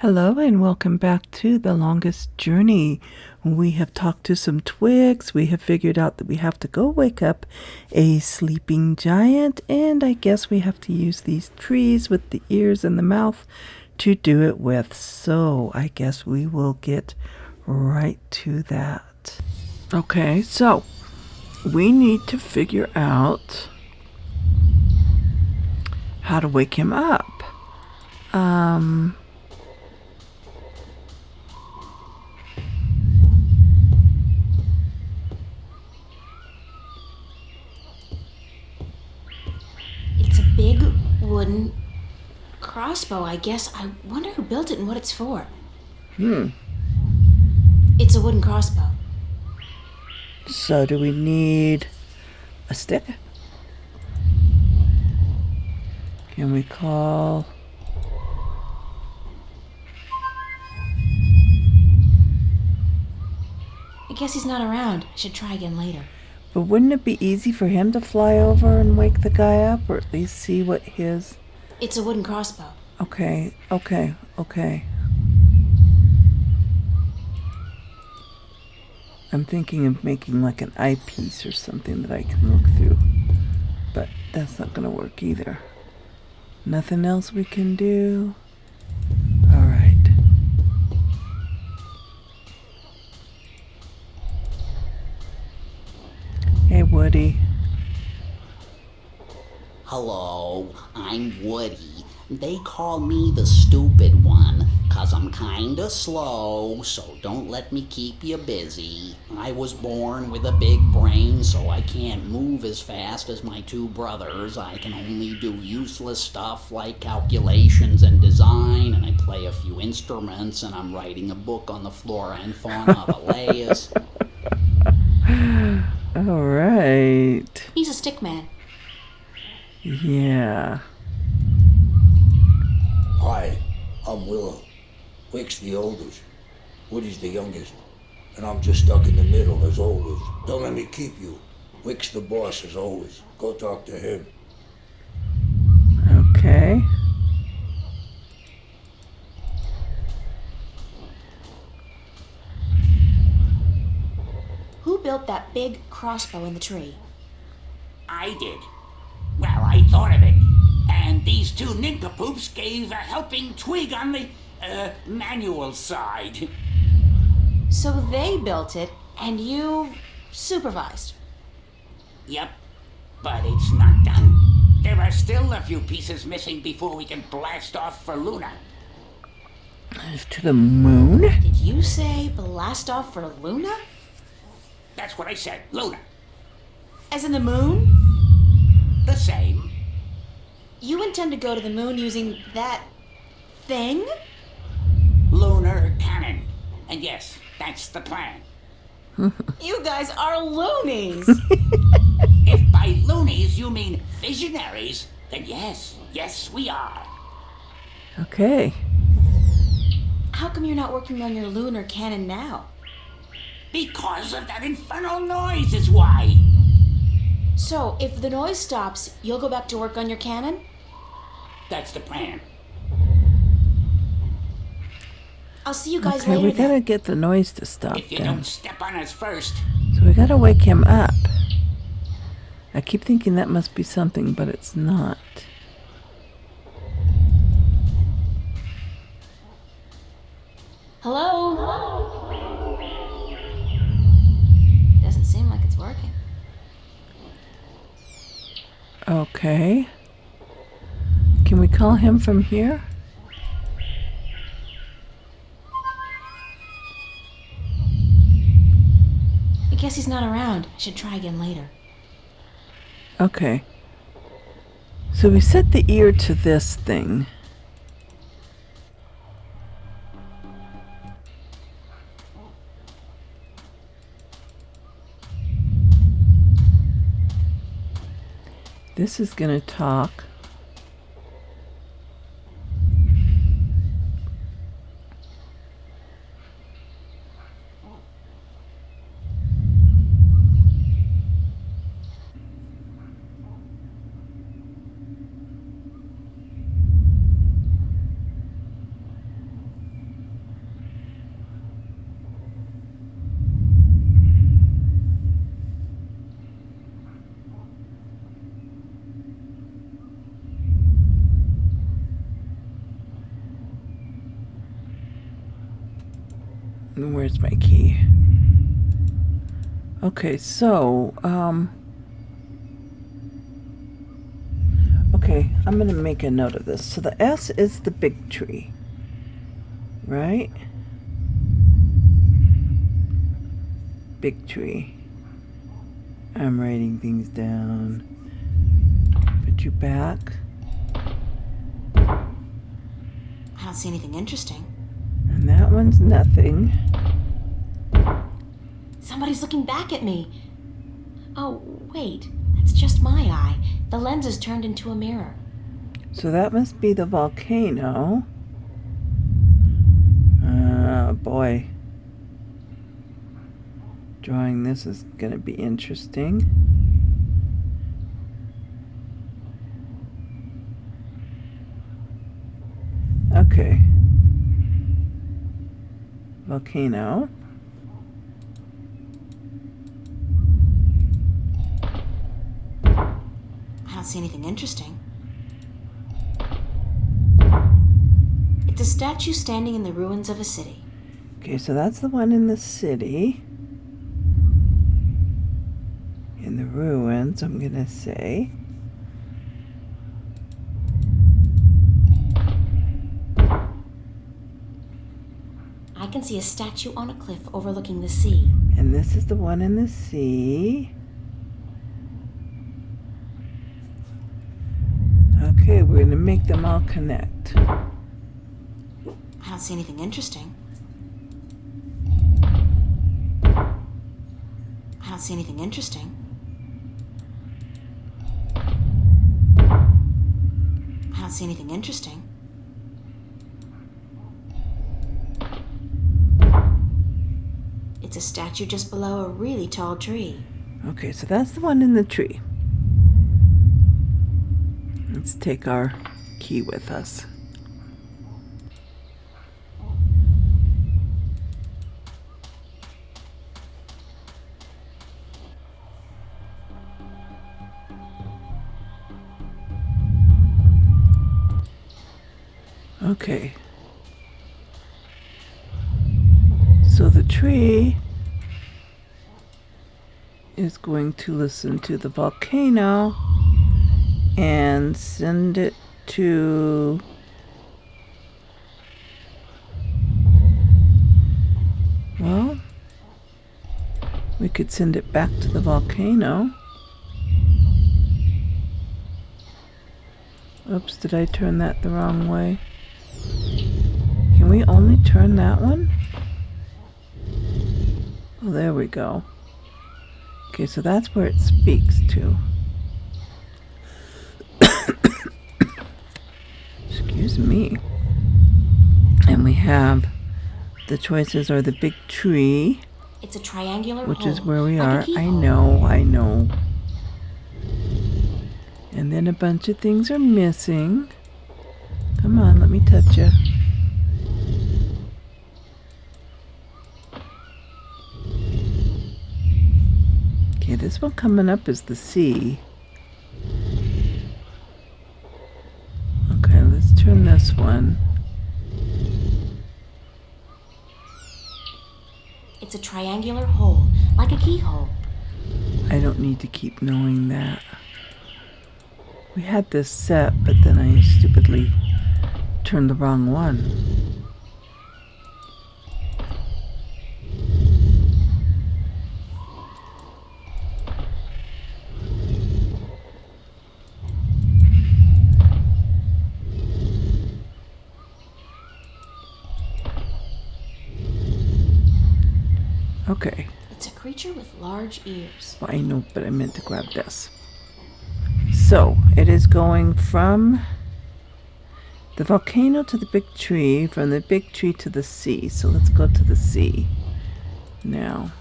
Hello and welcome back to The Longest Journey. We have talked to some twigs. We have figured out that we have to go wake up a sleeping giant, and I guess we have to use these trees with the ears and the mouth to do it with. So I guess we will get right to that. Okay, so we need to figure out how to wake him up. It's a big wooden crossbow, I guess. I wonder who built it and what it's for. It's a wooden crossbow. So do we need a stick? Can we call... I guess he's not around. I should try again later. But wouldn't it be easy for him to fly over and wake the guy up, or at least see what his... It's a wooden crossbow. Okay. I'm thinking of making like an eyepiece or something that I can look through. But that's not gonna work either. Nothing else we can do? Alright. Hey, Woody. Hello, I'm Woody. They call me the stupid one, 'cause I'm kinda slow, so don't let me keep you busy. I was born with a big brain, so I can't move as fast as my two brothers. I can only do useless stuff like calculations and design, and I play a few instruments, and I'm writing a book on the flora and fauna of Elias. Alright. He's a stick man. Yeah. Hi, I'm Willow. Wick's the oldest, Woody's the youngest, and I'm just stuck in the middle as always. Don't let me keep you. Wick's the boss as always. Go talk to him. Okay. Who built that big crossbow in the tree? I did. Well, I thought of it. And these two nincompoops gave a helping twig on the, manual side. So they built it, and you supervised. Yep. But it's not done. There are still a few pieces missing before we can blast off for Luna. To the moon? Did you say blast off for Luna? That's what I said, Luna. As in the moon? The same. You intend to go to the moon using that thing? Lunar cannon. And yes, that's the plan. You guys are loonies. If by loonies you mean visionaries, then yes, we are. Okay. How come you're not working on your lunar cannon now? Because of that infernal noise is why. So, if the noise stops, you'll go back to work on your cannon? That's the plan. I'll see you guys Okay, later we gotta then. get the noise to stop If you then. don't step on us first. So we gotta wake him up. I keep thinking that must be something, but it's not. Hello? Doesn't seem like it's working. Okay. Can we call him from here? I guess he's not around. I should try again later. Okay. So we set the ear to this thing. This is gonna talk. Where's my key? Okay, so, okay, I'm gonna make a note of this. So the S is the big tree, right? Big tree. I'm writing things down. Put you back. I don't see anything interesting. And that one's nothing. Somebody's looking back at me. Oh, wait. That's just my eye. The lens is turned into a mirror. So that must be the volcano. Boy. Drawing this is going to be interesting. Okay. Volcano. I don't see anything interesting. It's a statue standing in the ruins of a city. Okay, so that's the one in the city. In the ruins, I'm going to say. I can see a statue on a cliff overlooking the sea. And this is the one in the sea. Okay, we're going to make them all connect. I don't see anything interesting. I don't see anything interesting. I don't see anything interesting. It's a statue just below a really tall tree. Okay, so that's the one in the tree. Let's take our key with us. Okay. So the tree is going to listen to the volcano and send it to well, we could send it back to the volcano. Oops, did I turn that the wrong way? Can we only turn that one? Oh, there we go. Okay, so that's where it speaks to. Excuse me. And we have the choices are the big tree, It's a triangular which hole, is where we like a are. I keyhole. know. And then a bunch of things are missing. Come on, let me touch you. Okay, this one coming up is the sea. Okay, let's turn this one. It's a triangular hole, like a keyhole. I don't need to keep knowing that. We had this set, but then I stupidly turned the wrong one. Okay. It's a creature with large ears. Well, I know, but I meant to grab this. So, it is going from the volcano to the big tree, from the big tree to the sea. So let's go to the sea now.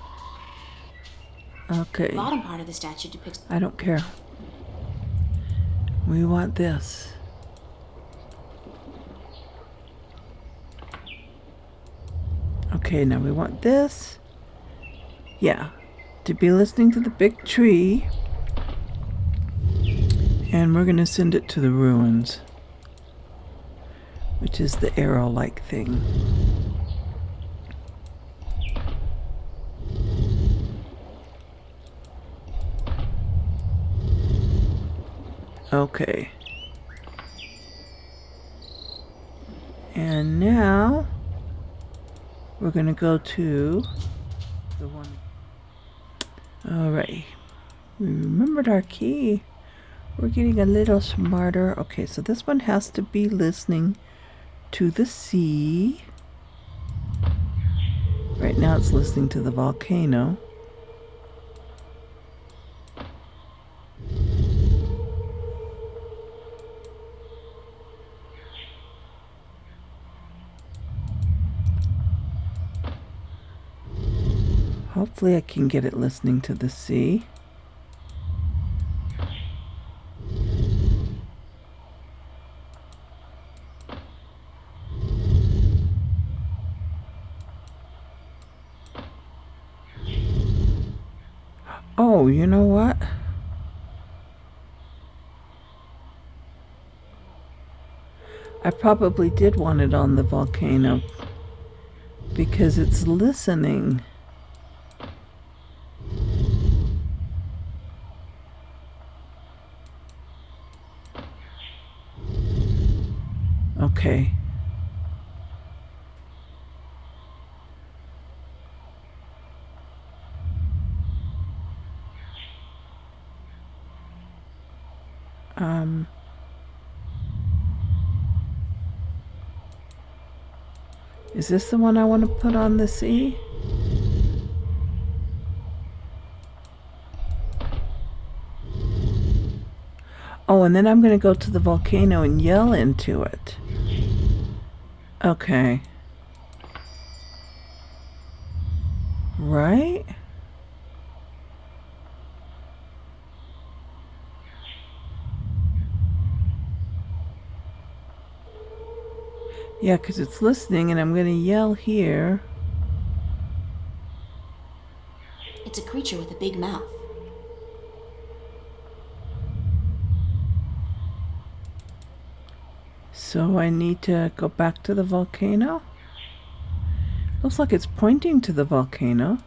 Okay. The bottom part of the statue depicts I don't care. We want this. Okay, now we want this. Yeah, to be listening to the big tree. And we're going to send it to the ruins, which is the arrow-like thing. Okay. And now we're going to go to the one. Alright. We remembered our key. We're getting a little smarter. Okay, so this one has to be listening to the sea. Right now it's listening to the volcano. Hopefully I can get it listening to the sea. Oh, you know what? I probably did want it on the volcano because it's listening. Okay. Is this the one I want to put on the sea? Oh, and then I'm going to go to the volcano and yell into it. Okay. Right? Yeah, because it's listening and I'm going to yell here. It's a creature with a big mouth. So I need to go back to the volcano? Looks like it's pointing to the volcano.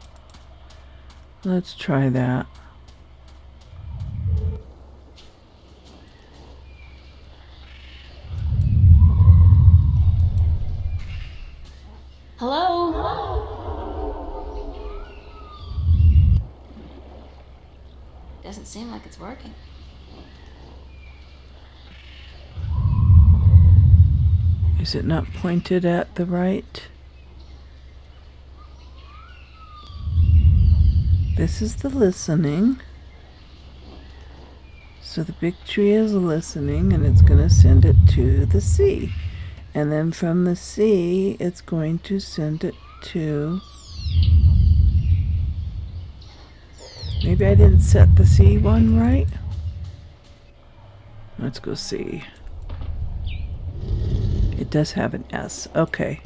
Let's try that. Hello? Doesn't seem like it's working. Is it not pointed at the right? This is the listening. So the big tree is listening and it's going to send it to the sea. And then from the sea, it's going to send it to... Maybe I didn't set the sea one right. Let's go see. It does have an S. Okay.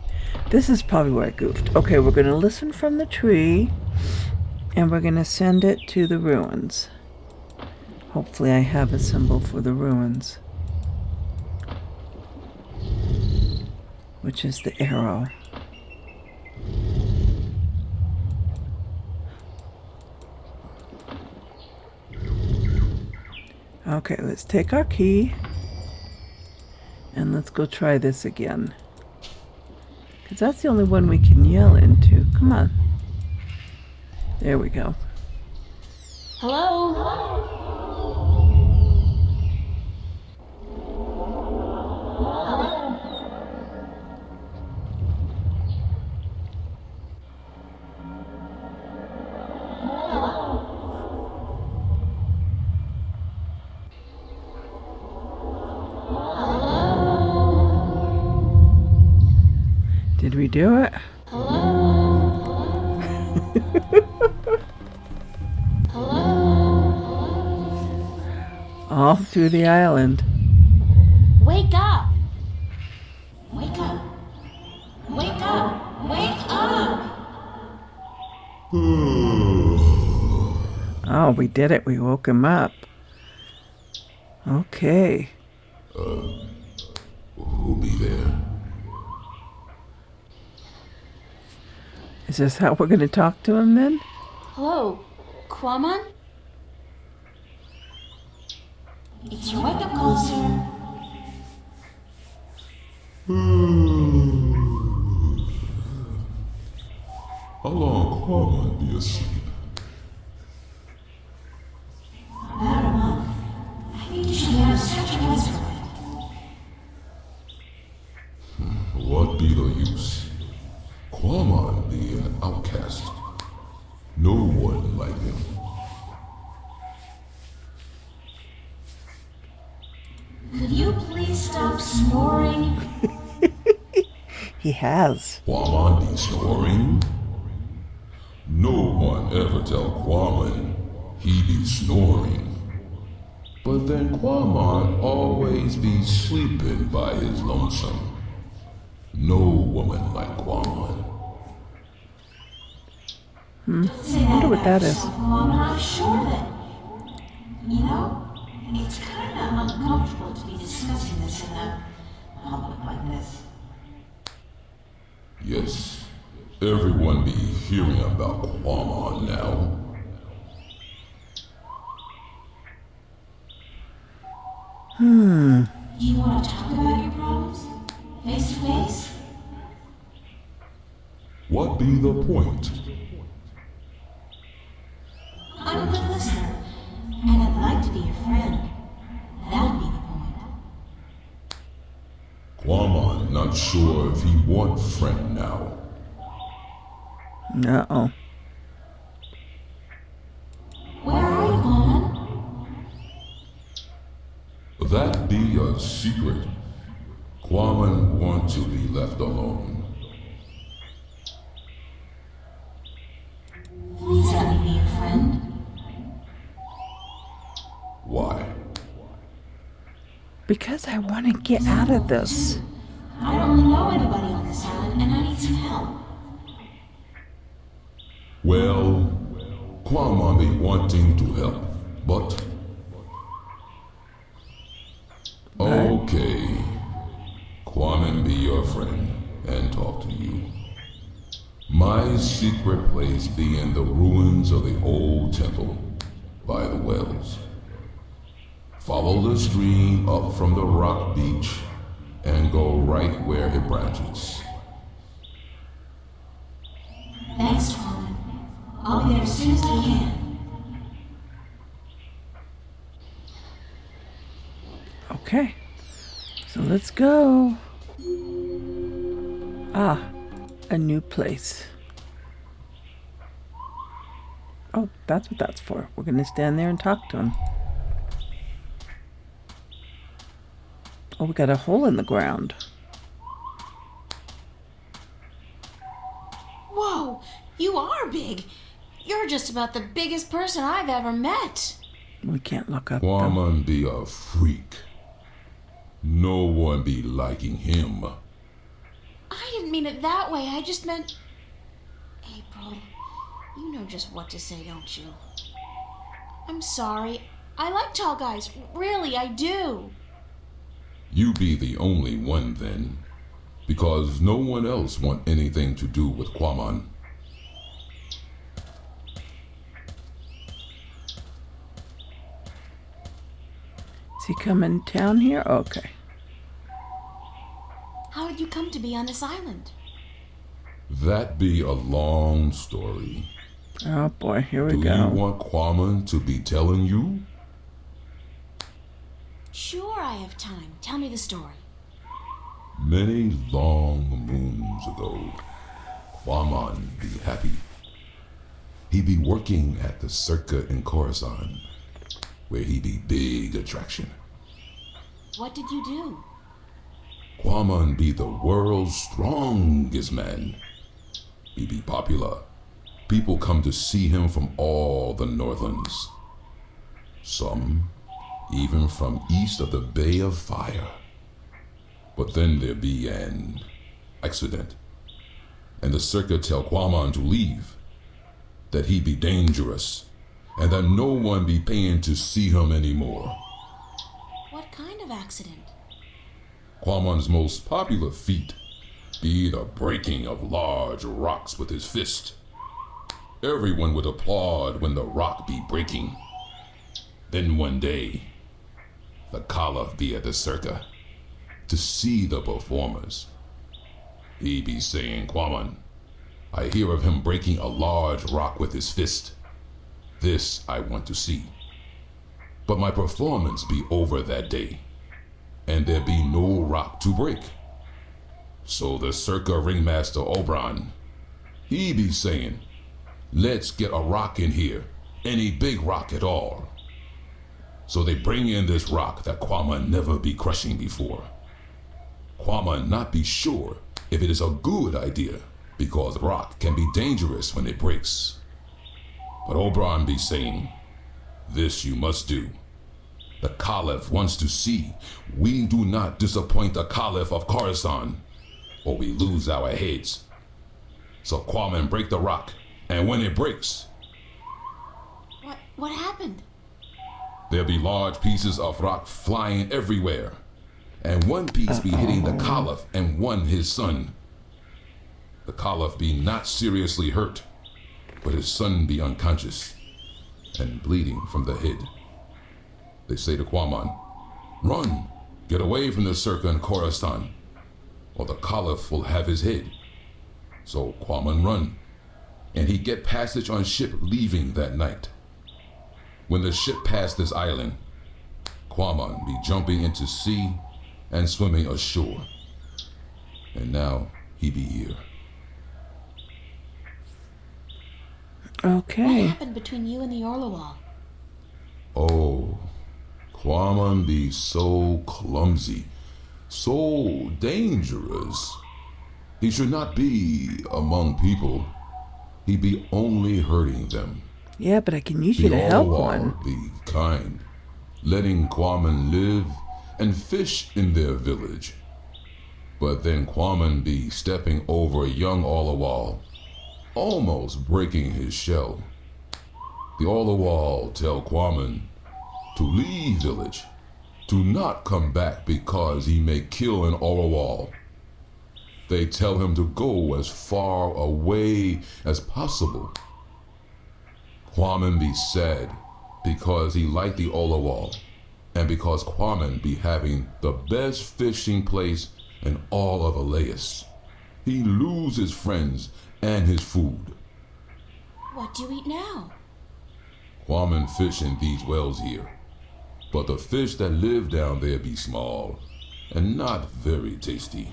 This is probably where I goofed. Okay, we're going to listen from the tree. And we're going to send it to the ruins. Hopefully I have a symbol for the ruins. Which is the arrow. Okay, let's take our key. And let's go try this again. Because that's the only one we can yell into. Come on. There we go. Hello? Did we do it? All through the island. Wake up! Wake up! Wake up! Wake up! Oh, we did it. We woke him up. Okay. Who'll be there? Is this how we're going to talk to him then? Hello? Quaman? It's your wake-up call, sir. How long Quamon be asleep? About a month. I need to have such a voice for it. What be the use? Quamon be an outcast. No one like him. Could you please stop snoring? He has. Quamon be snoring? No one ever tell Quamon he be snoring. But then Quamon always be sleeping by his lonesome. No woman like Quamon. I wonder what that is. Mom, and I'm sure that, it's kind of uncomfortable to be discussing this in a public like this. Yes, everyone be hearing about Quamon now. Do you want to talk about your problems? Face to face? What be the point? I'm a good listener, and I'd like to be your friend. That would be the point. Quamon not sure if he want friend now. Uh-oh. Where are you, Coleman? That be a secret. Quamon want to be left alone. Please let me be your friend. Why? Because I want to get out of this. I don't really know anybody on this island, and I need some help. Well, Quamon be wanting to help, but... Okay. Quamon be your friend and talk to you. My secret place be in the ruins of the old temple by the wells. Follow the stream up from the rock beach and go right where it branches. Thanks, Coleman. I'll be there as soon as I can. Okay. So let's go. Ah, a new place. Oh, that's what that's for. We're going to stand there and talk to him. Oh, we got a hole in the ground. Whoa, you are big. You're just about the biggest person I've ever met. We can't look up. Though. Quamon be a freak. No one be liking him. I didn't mean it that way. I just meant... April, you know just what to say, don't you? I'm sorry. I like tall guys. Really, I do. You be the only one then, because no one else want anything to do with Quamon. Is he coming down here? Okay. How did you come to be on this island? That be a long story. Oh boy, here we Do go. you want Quamon to be telling you? Sure, I have time. Tell me the story. Many long moons ago, Quamon be happy. He be working at the circuit in Coruscant, where he be big attraction. What did you do? Quamon be the world's strongest man. He be popular. People come to see him from all the Northlands. Some even from east of the Bay of Fire. But then there be an accident, and the circuit tell Quamon to leave, that he be dangerous, and that no one be paying to see him anymore. What kind of accident? Quamon's most popular feat be the breaking of large rocks with his fist. Everyone would applaud when the rock be breaking. Then one day, the Caliph be at the circa to see the performers. He be saying, Kwaman, I hear of him breaking a large rock with his fist. This I want to see. But my performance be over that day, and there be no rock to break. So the circa ringmaster Oberon, he be saying, let's get a rock in here, any big rock at all. So they bring in this rock that Kwaman never be crushing before. Kwaman not be sure if it is a good idea, because rock can be dangerous when it breaks. But Oberon be saying, this you must do. The Caliph wants to see we do not disappoint the Caliph of Coruscant, or we lose our heads. So Kwaman break the rock, and when it breaks, What happened? there be large pieces of rock flying everywhere, and one piece be hitting the Caliph and one his son. The Caliph be not seriously hurt, but his son be unconscious and bleeding from the head. They say to Kwaman, run, get away from the circa and Coruscant, or the Caliph will have his head. So Kwaman run, and he get passage on ship leaving that night. When the ship passed this island, Kwaman be jumping into sea and swimming ashore. And now he be here. What Okay. happened between you and the Orlawal? Oh, Kwaman be so clumsy, so dangerous. He should not be among people. He be only hurting them. Yeah, but I can use you to help one. Be kind, letting Kwaman live and fish in their village. But then Kwaman be stepping over young Olawal, almost breaking his shell. The Olawal tell Kwaman to leave village, to not come back because he may kill an Olawal. They tell him to go as far away as possible. Kwaman be sad because he liked the Olawal, and because Kwaman be having the best fishing place in all of Elias. He lose his friends and his food. What do you eat now? Kwaman fish in these wells here, but the fish that live down there be small and not very tasty.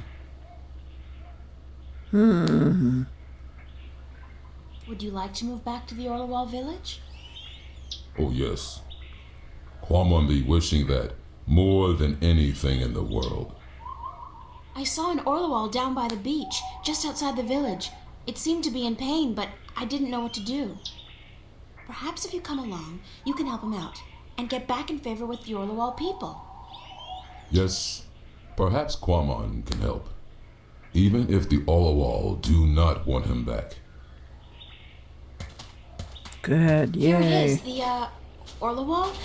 Would you like to move back to the Orlawal village? Oh yes, Kwaman be wishing that more than anything in the world. I saw an Orlawal down by the beach, just outside the village. It seemed to be in pain, but I didn't know what to do. Perhaps if you come along, you can help him out and get back in favor with the Orlawal people. Yes, perhaps Kwaman can help, even if the Olawal do not want him back. Good, Here it yay. is, the, Orlawal.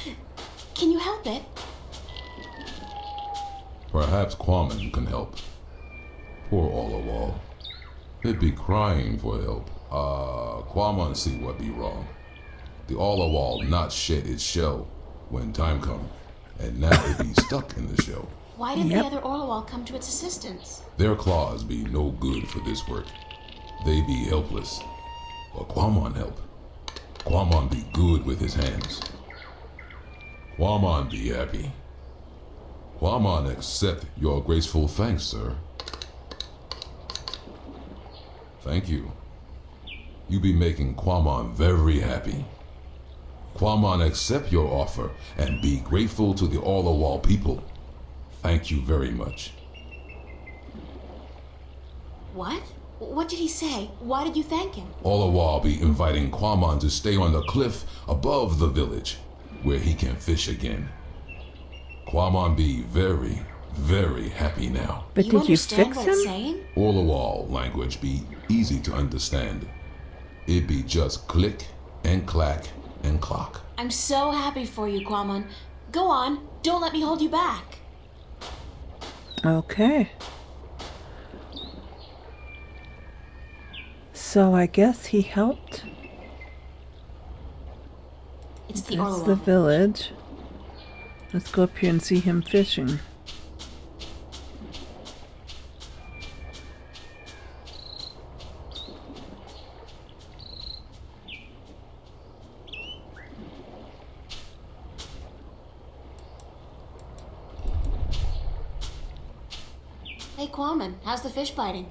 Can you help it? Perhaps Kwaman can help. Poor Olawal. He'd be crying for help. Kwaman see what be wrong. The Olawal not shed its shell when time come, and now it be stuck in the shell. Why didn't Yep. the other Orlawal come to its assistance? Their claws be no good for this work. They be helpless. But Kwaman help. Kwaman be good with his hands. Kwaman be happy. Kwaman accept your graceful thanks, sir. Thank you. You be making Kwaman very happy. Kwaman accept your offer and be grateful to the Orlawal people. Thank you very much. What? What did he say? Why did you thank him? Olawal be inviting Kwaman to stay on the cliff above the village, where he can fish again. Kwaman be very, very happy now. But you did you understand fix what it's him? saying? Olawal language be easy to understand. It be just click and clack and clock. I'm so happy for you, Kwaman. Go on. Don't let me hold you back. Okay. So I guess he helped. It's the That's Orlawal. the village. Let's go up here and see him fishing. Hey, Quammen, how's the fish biting?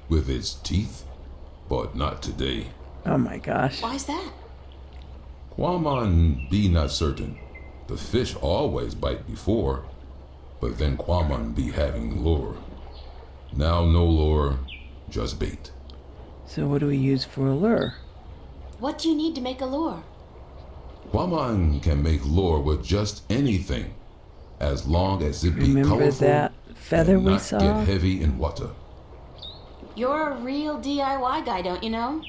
With its teeth, but not today. Oh my gosh. Why's that? Quamon be not certain. The fish always bite before, but then Quamon be having lure. Now no lure, just bait. So what do we use for a lure? What do you need to make a lure? Quamon can make lure with just anything, as long as it be Remember colorful that feather and we not saw? get heavy in water. You're a real DIY guy, don't you know?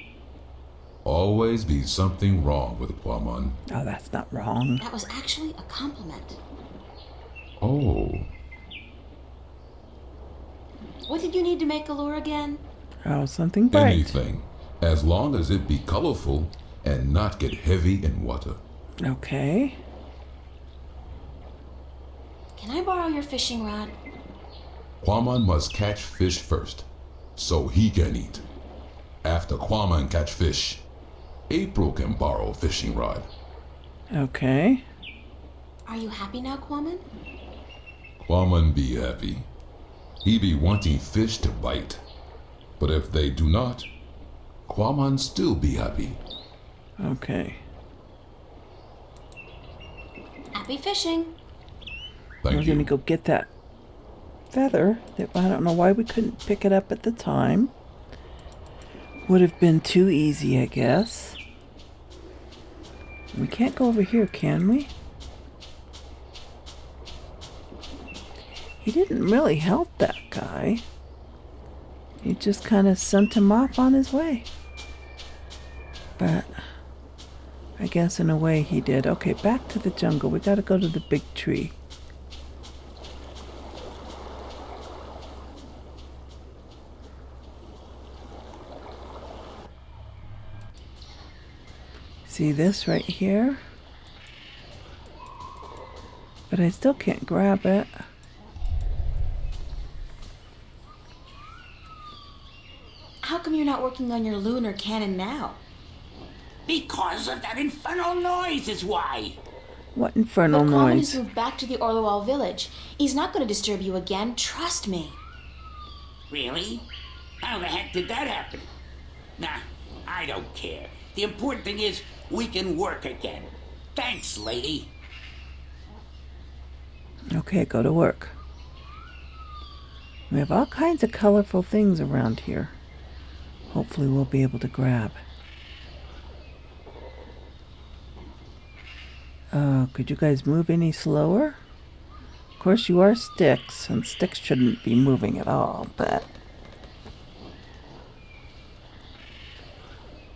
Always be something wrong with Quamon. Oh, that's not wrong. That was actually a compliment. Oh, What did you need to make a lure again? Oh, something bright. anything, as long as it be colorful and not get heavy in water. Okay. Can I borrow your fishing rod? Quamon must catch fish first, so he can eat. After Quamon catch fish, April can borrow fishing rod. Okay. Are you happy now, Quammen? Quamon be happy. He be wanting fish to bite. But if they do not, Quamon still be happy. Okay. Happy fishing. Thank We're you. gonna go get that feather. I don't know why we couldn't pick it up at the time. Would have been too easy, I guess. We can't go over here, can we? He didn't really help that guy. He just kind of sent him off on his way. But I guess in a way he did. Okay, back to the jungle. We gotta go to the big tree. See this right here? But I still can't grab it. How come you're not working on your lunar cannon now? Because of that infernal noise is why. What infernal But Quammen has noise? moved back to the Orlowell village. He's not going to disturb you again. Trust me. Really? How the heck did that happen? Nah, I don't care. The important thing is we can work again. Thanks, lady. Okay, go to work. We have all kinds of colorful things around here. Hopefully we'll be able to grab. Could you guys move any slower? Of course you are sticks, and sticks shouldn't be moving at all, but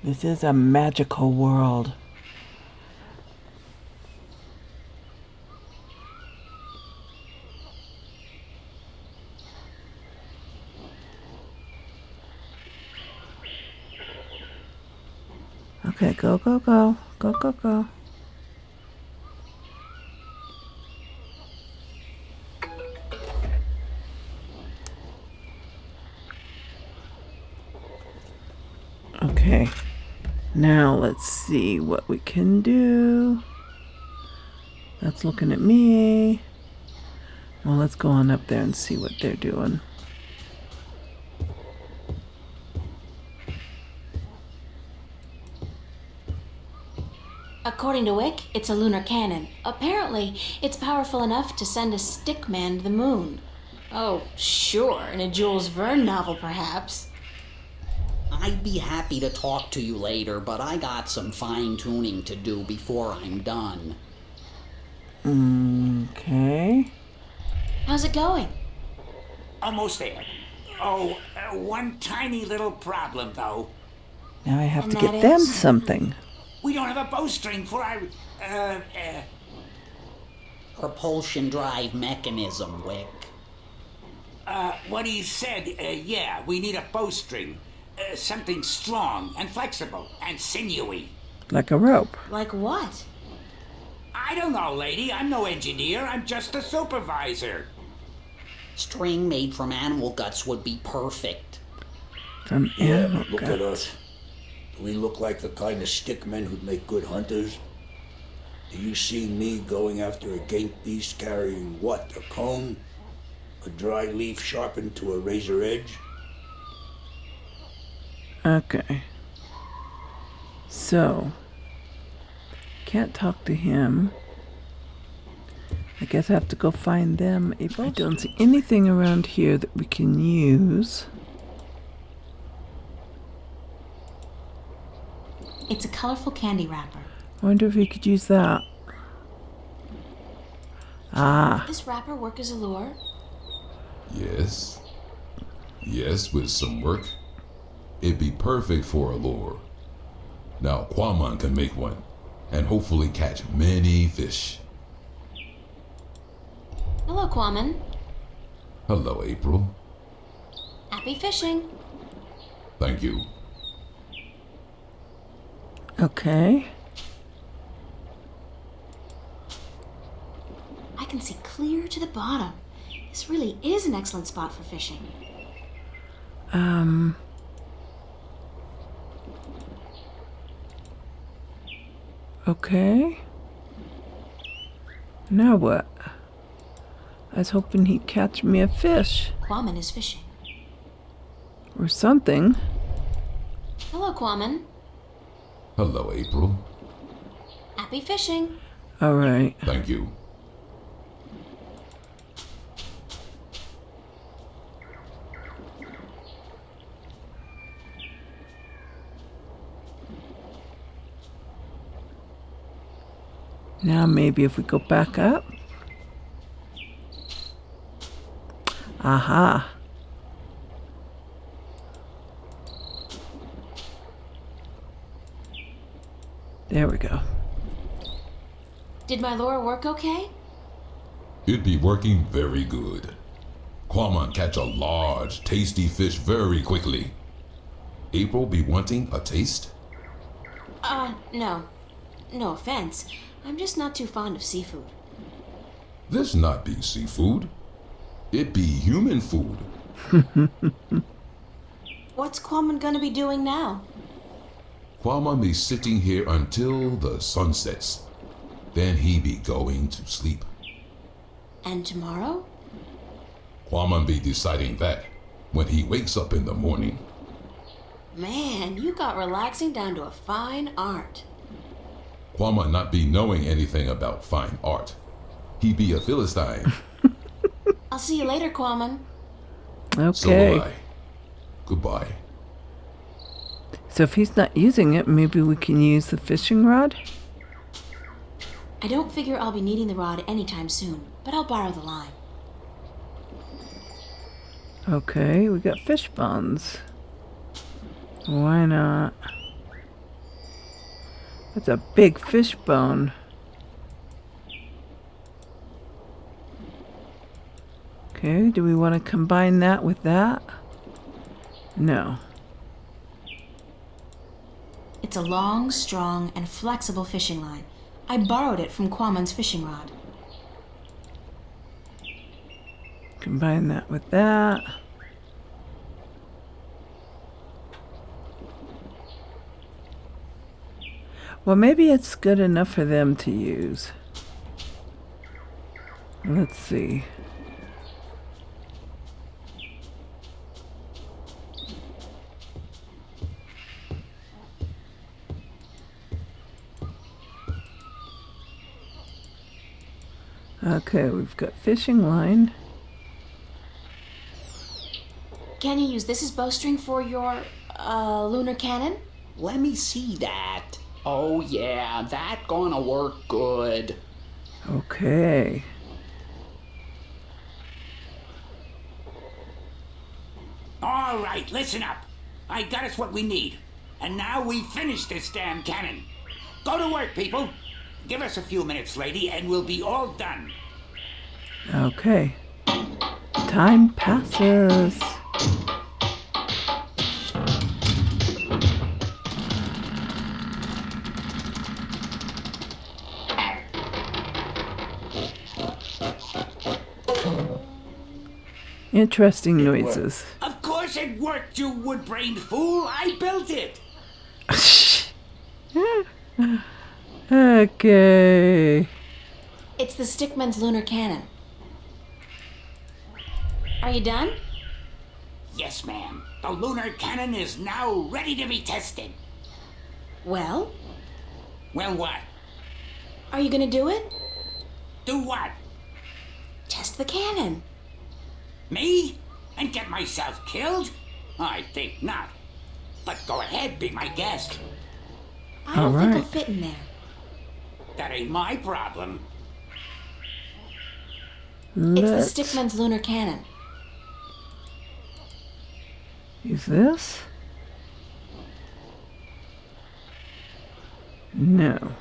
this is a magical world. Okay, go, go, go. Go, go, go. Okay. Now let's see what we can do. That's looking at me. Well, let's go on up there and see what they're doing. According to Wick, it's a lunar cannon. Apparently, it's powerful enough to send a stick man to the moon. Oh, sure, in a Jules Verne novel, perhaps. I'd be happy to talk to you later, but I got some fine-tuning to do before I'm done. Okay. How's it going? Almost there. Oh, one tiny little problem, though. Now I have And to that get them is? something. We don't have a bowstring for our, Propulsion drive mechanism, Wick. what he said, yeah, we need a bowstring. Something strong and flexible and sinewy. Like a rope. Like what? I don't know, lady. I'm no engineer. I'm just a supervisor. String made from animal guts would be perfect. From Yeah, animal but look guts. at us. Do we look like the kind of stickmen who'd make good hunters? Do you see me going after a gate beast carrying what? A comb? A dry leaf sharpened to a razor edge? Okay. So, can't talk to him. I guess I have to go find them. I don't see anything around here that we can use. It's a colorful candy wrapper. I wonder if we could use that. Ah, This wrapper work as a lure? Yes. Yes, with some work. It'd be perfect for a lure. Now Quamon can make one, and hopefully catch many fish. Hello, Quamon. Hello, April. Happy fishing. Thank you. okay. I can see clear to the bottom. This really is an excellent spot for fishing. Okay. Now what? I was hoping he'd catch me a fish Quamon is fishing. or something. Hello, Quamon. Hello, April. Happy fishing. All right. Thank you. Now maybe if we go back up. Aha. There we go. Did my lure work okay? It'd be working very good. Quamon catch a large, tasty fish very quickly. April be wanting a taste? No. No offense. I'm just not too fond of seafood. This not be seafood. It be human food. What's Quamon gonna be doing now? Quamon be sitting here until the sun sets. Then he be going to sleep. And tomorrow? Quamon be deciding that when he wakes up in the morning. Man, you got relaxing down to a fine art. Quamon not be knowing anything about fine art. He be a Philistine. I'll see you later, Quamon. So Okay. will I. Goodbye. So if he's not using it, maybe we can use the fishing rod? I don't figure I'll be needing the rod anytime soon, but I'll borrow the line. Okay, we got fish bones. Why not? That's a big fish bone. Okay, do we want to combine that with that? No. It's a long, strong, and flexible fishing line. I borrowed it from Quamon's fishing rod. Combine that with that. Well, maybe it's good enough for them to use. Let's see. Okay, we've got fishing line. Can you use this as bowstring for your, lunar cannon? Let me see that. Oh yeah, that gonna work good. Okay. All right, listen up. I got us what we need. And now we finish this damn cannon. Go to work, people. Give us a few minutes, lady, and we'll be all done. Okay. Time passes. Interesting It worked. noises. Of course it worked, you wood-brained fool. I built it. Okay. It's the Stickman's lunar cannon. Are you done? Yes, ma'am. The lunar cannon is now ready to be tested. Well, Well, what? are you gonna do it? Do what? Test the cannon. Me? And get myself killed? I think not. But go ahead, be my guest. I don't think Alright. I'll fit in there. That ain't my problem. It's Let's the Stickman's lunar cannon. use this. No.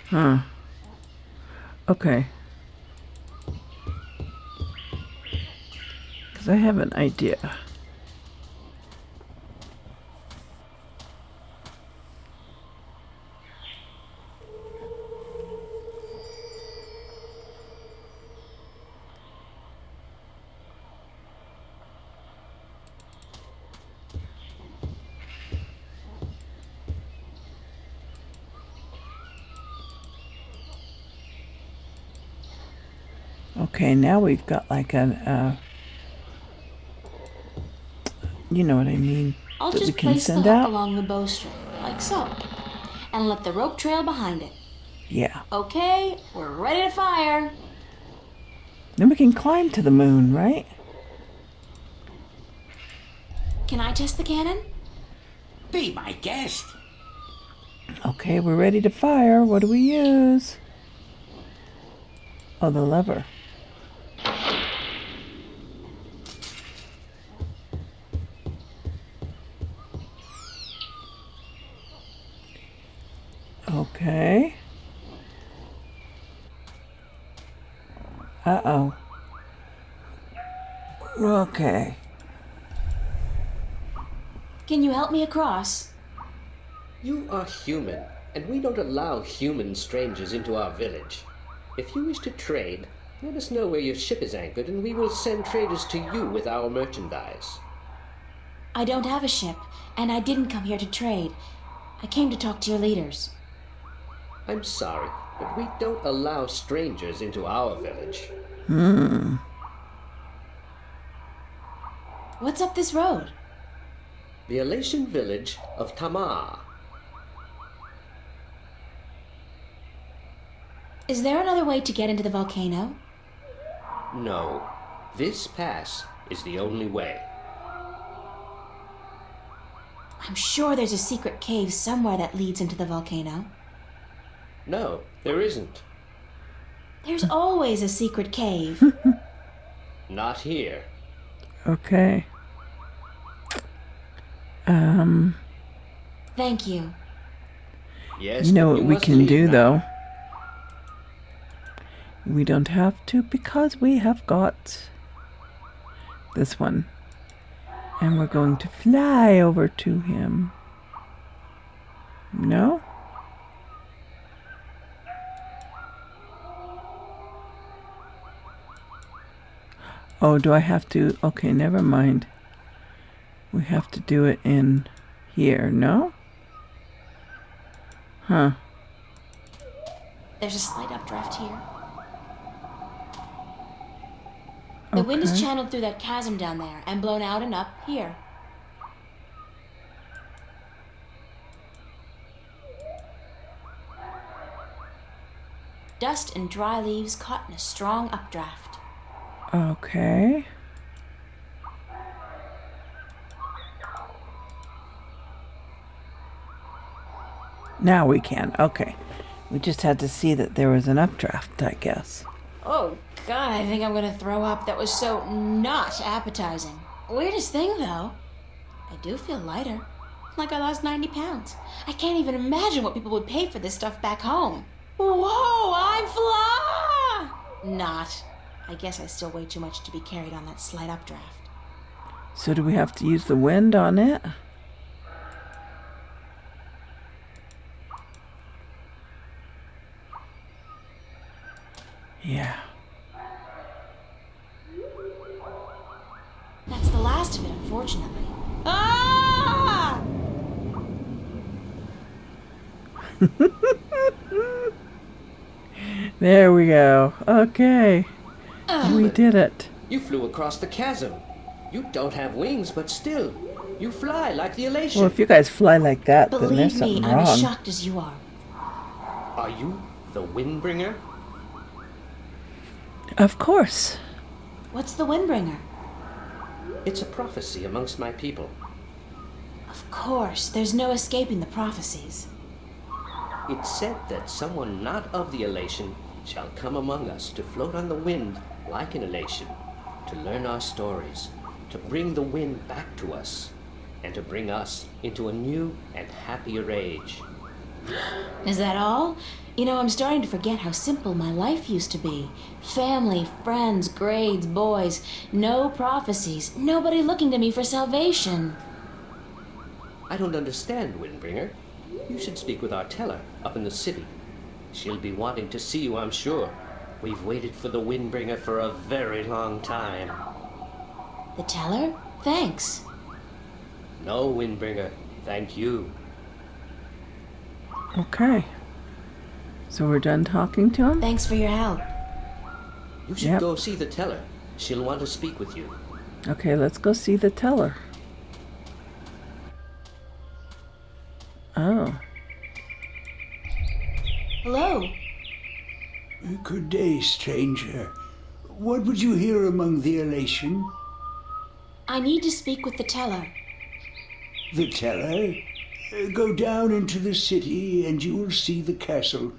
Huh. Okay. Because I have an idea. Okay, now we've got like an, you know what I mean, I'll that we just can place the send hook out. along the bowstring, like so, and let the rope trail behind it. Yeah. Okay, we're ready to fire. Then we can climb to the moon, right? Can I test the cannon? Be my guest. Okay, we're ready to fire. What do we use? Oh, the lever. Okay. Uh-oh. Okay. Can you help me across? You are human, and we don't allow human strangers into our village. If you wish to trade, let us know where your ship is anchored, and we will send traders to you with our merchandise. I don't have a ship, and I didn't come here to trade. I came to talk to your leaders. I'm sorry, but we don't allow strangers into our village. What's up this road? The Elation village of Tamar. Is there another way to get into the volcano? No, this pass is the only way. I'm sure there's a secret cave somewhere that leads into the volcano. No, there isn't. There's always a secret cave. Not here. Okay. Thank you. Yes, You know but what we must can leave do, now. though? We don't have to because we have got this one. And we're going to fly over to him. No? Oh, do I have to? Okay, never mind. We have to do it in here, no? Huh. There's a slight updraft here. The wind is Okay. channeled through that chasm down there and blown out and up here. Dust and dry leaves caught in a strong updraft. Okay. Now we can. Okay. We just had to see that there was an updraft, I guess. Oh, God, I think I'm gonna throw up. That was so not appetizing. Weirdest thing, though. I do feel lighter. Like I lost 90 pounds. I can't even imagine what people would pay for this stuff back home. Whoa, I'm fly! Not. I guess I still weigh too much to be carried on that slight updraft. So do we have to use the wind on it? Yeah. That's the last of it, unfortunately. Ah! There we go. Okay. We did it. You flew across the chasm. You don't have wings, but still, you fly like the elation. Well, if you guys fly like that, then there's Believe something me, I'm wrong. as shocked as you are. Are you the Windbringer? Of course. What's the Windbringer? It's a prophecy amongst my people. Of course, there's no escaping the prophecies. It's said that someone not of the elation shall come among us to float on the wind like an elation, to learn our stories, to bring the wind back to us, and to bring us into a new and happier age. Is that all? You know, I'm starting to forget how simple my life used to be. Family, friends, grades, boys, no prophecies, nobody looking to me for salvation. I don't understand, Windbringer. You should speak with our teller up in the city. She'll be wanting to see you, I'm sure. We've waited for the Windbringer for a very long time. The teller? Thanks. No, Windbringer, thank you. Okay. So we're done talking to him? Thanks for your help. You should Yep. go see the teller. She'll want to speak with you. Okay, let's go see the teller. Oh. Hello. Good day, stranger. What would you hear among the elation? I need to speak with the teller. The teller? Go down into the city and you will see the castle.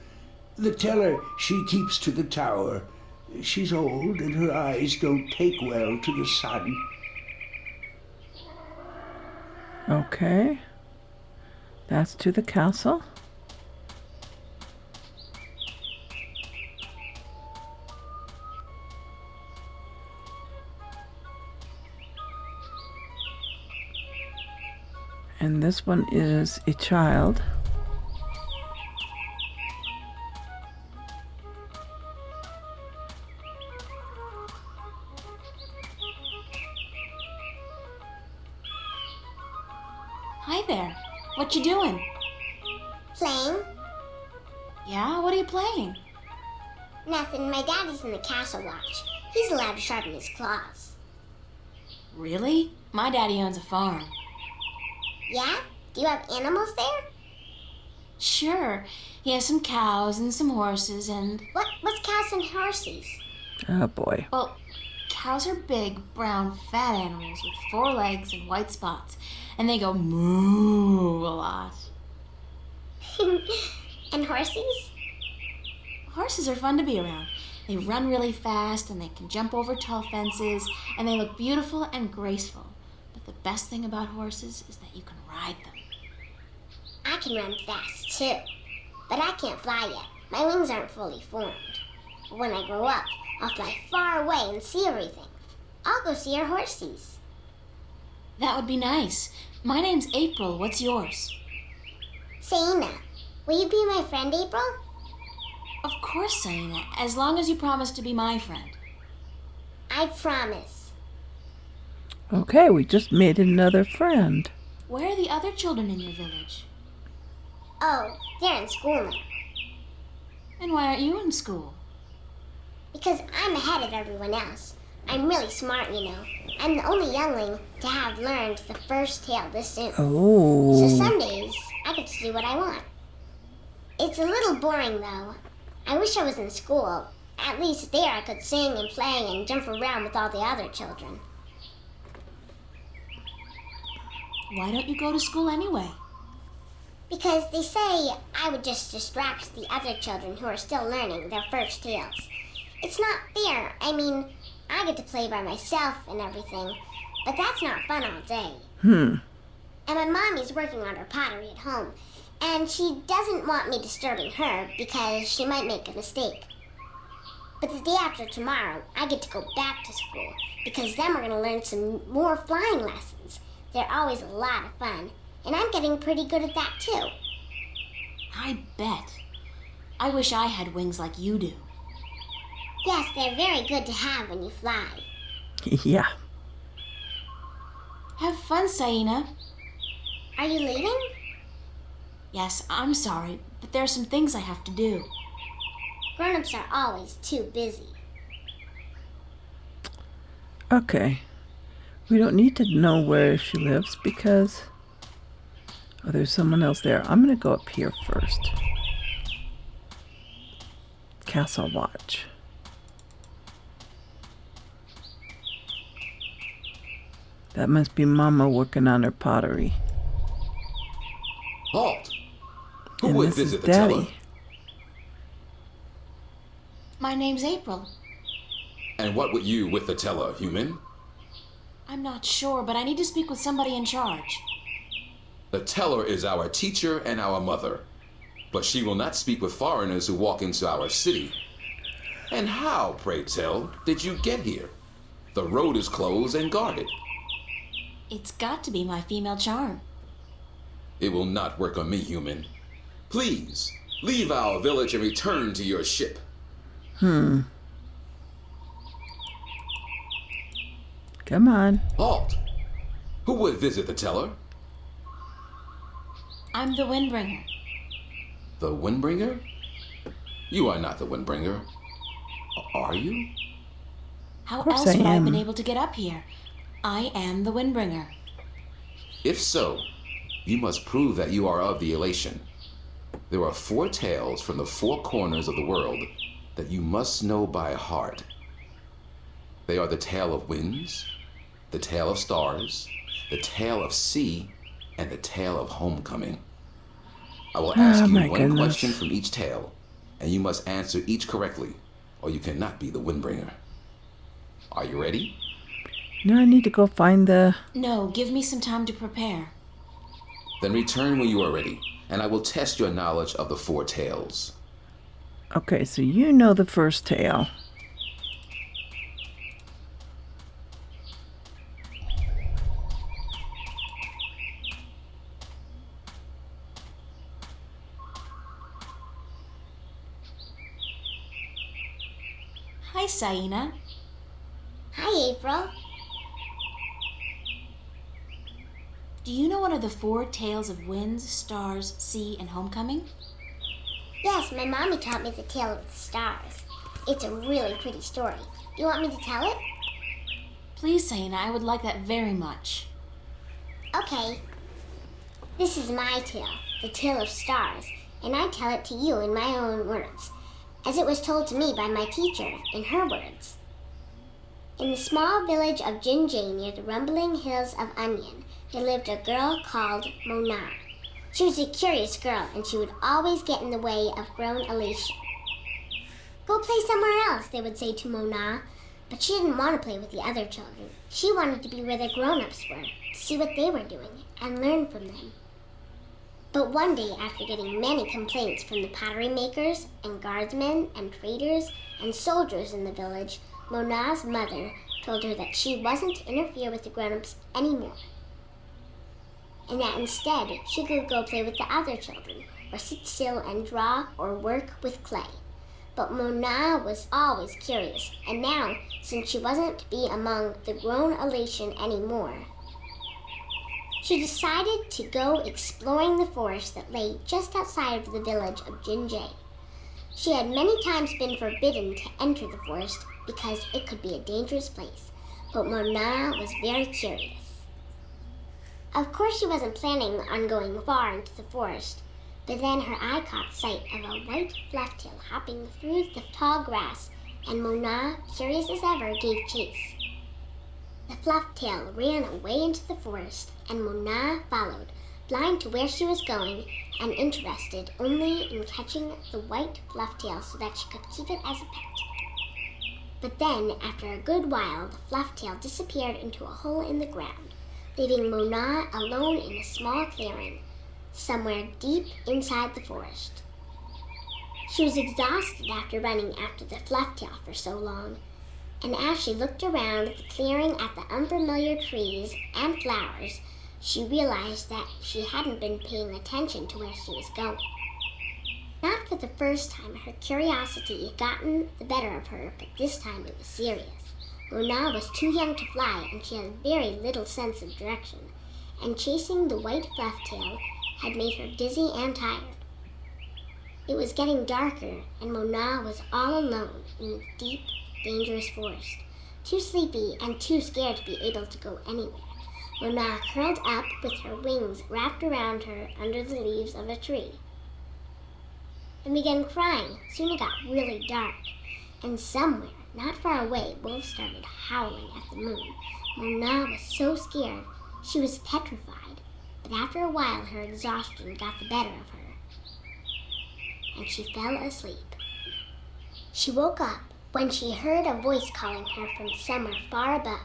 The teller, she keeps to the tower. She's old and her eyes don't take well to the sun. Okay. That's to the castle. And this one is a child. Hi there. What you doing? Playing? Yeah, what are you playing? Nothing. My daddy's in the castle watch. He's allowed to sharpen his claws. Really? My daddy owns a farm. Yeah? Do you have animals there? Sure. He has some cows and some horses and... What's cows and horses? Oh boy. Well, cows are big, brown, fat animals with 4 legs and white spots. And they go moo a lot. And horses? Horses are fun to be around. They run really fast and they can jump over tall fences and they look beautiful and graceful. But the best thing about horses is that you can ride them. I can run fast too. But I can't fly yet. My wings aren't fully formed. But when I grow up, I'll fly far away and see everything. I'll go see our horses. That would be nice. My name's April. What's yours? Saina, will you be my friend, April? Of course, Saina, as long as you promise to be my friend. I promise. Okay, we just made another friend. Where are the other children in your village? Oh, they're in school now. And why aren't you in school? Because I'm ahead of everyone else. I'm really smart, you know. I'm the only youngling to have learned the first tale this soon. Oh. So some days, I get to do what I want. It's a little boring, though. I wish I was in school. At least there I could sing and play and jump around with all the other children. Why don't you go to school anyway? Because they say I would just distract the other children who are still learning their first tales. It's not fair. I mean, I get to play by myself and everything, but that's not fun all day. And my mommy's working on her pottery at home, and she doesn't want me disturbing her because she might make a mistake. But the day after tomorrow, I get to go back to school, because then we're going to learn some more flying lessons. They're always a lot of fun, and I'm getting pretty good at that too. I bet. I wish I had wings like you do. Yes, they're very good to have when you fly. Yeah. Have fun, Saina. Are you leaving? Yes, I'm sorry, but there are some things I have to do. Grown-ups are always too busy. Okay. We don't need to know where she lives because... Oh, there's someone else there. I'm going to go up here first. Castle Watch. That must be Mama working on her pottery. Halt! Who And would this is visit the teller? Daddy. My name's April. And what would you with the teller, human? I'm not sure, but I need to speak with somebody in charge. The teller is our teacher and our mother, but she will not speak with foreigners who walk into our city. And how, pray tell, did you get here? The road is closed and guarded. It's got to be my female charm. It will not work on me, human. Please, leave our village and return to your ship. Come on. Halt! Who would visit the teller? I'm the Windbringer. The Windbringer? You are not the Windbringer. Are you? How course else I would I have been am. able to get up here? I am the Windbringer. If so, you must prove that you are of the elation. There are 4 tales from the 4 corners of the world that you must know by heart. They are the tale of winds, the tale of stars, the tale of sea, and the tale of homecoming. I will ask you my one goodness. question from each tale, and you must answer each correctly, or you cannot be the Windbringer. Are you ready? Now I need to go find the... No, give me some time to prepare. Then return when you are ready, and I will test your knowledge of the 4 tales. Okay, so you know the first tale. Hi, Saina. Hi, April. Do you know one of the 4 tales of winds, stars, sea, and homecoming? Yes, my mommy taught me the tale of the stars. It's a really pretty story. You want me to tell it? Please, Saina, I would like that very much. Okay. This is my tale, the tale of stars, and I tell it to you in my own words, as it was told to me by my teacher in her words. In the small village of Jinjay near the rumbling hills of Onion, there lived a girl called Mona. She was a curious girl, and she would always get in the way of grown elation. Go play somewhere else, they would say to Mona, but she didn't want to play with the other children. She wanted to be where the grown-ups were, to see what they were doing, and learn from them. But one day, after getting many complaints from the pottery makers and guardsmen and traders and soldiers in the village, Mona's mother told her that she wasn't to interfere with the grown-ups anymore, and that instead she could go play with the other children, or sit still and draw or work with clay. But Mona was always curious, and now, since she wasn't to be among the grown elation anymore, she decided to go exploring the forest that lay just outside of the village of Jinjay. She had many times been forbidden to enter the forest because it could be a dangerous place, but Mona was very curious. Of course, she wasn't planning on going far into the forest, but then her eye caught sight of a white flufftail hopping through the tall grass, and Mona, curious as ever, gave chase. The flufftail ran away into the forest, and Mona followed, blind to where she was going and interested only in catching the white flufftail so that she could keep it as a pet. But then, after a good while, the flufftail disappeared into a hole in the ground, leaving Mona alone in a small clearing, somewhere deep inside the forest. She was exhausted after running after the flufftail for so long, and as she looked around the clearing at the unfamiliar trees and flowers, she realized that she hadn't been paying attention to where she was going. Not for the first time, her curiosity had gotten the better of her, but this time it was serious. Mona was too young to fly, and she had very little sense of direction, and chasing the white fluff tail had made her dizzy and tired. It was getting darker, and Mona was all alone in the deep, dangerous forest, too sleepy and too scared to be able to go anywhere. Mona curled up with her wings wrapped around her under the leaves of a tree and began crying. Soon it got really dark, and somewhere, not far away, wolves started howling at the moon. Mona was so scared she was petrified, but after a while her exhaustion got the better of her, and she fell asleep. She woke up when she heard a voice calling her from somewhere far above.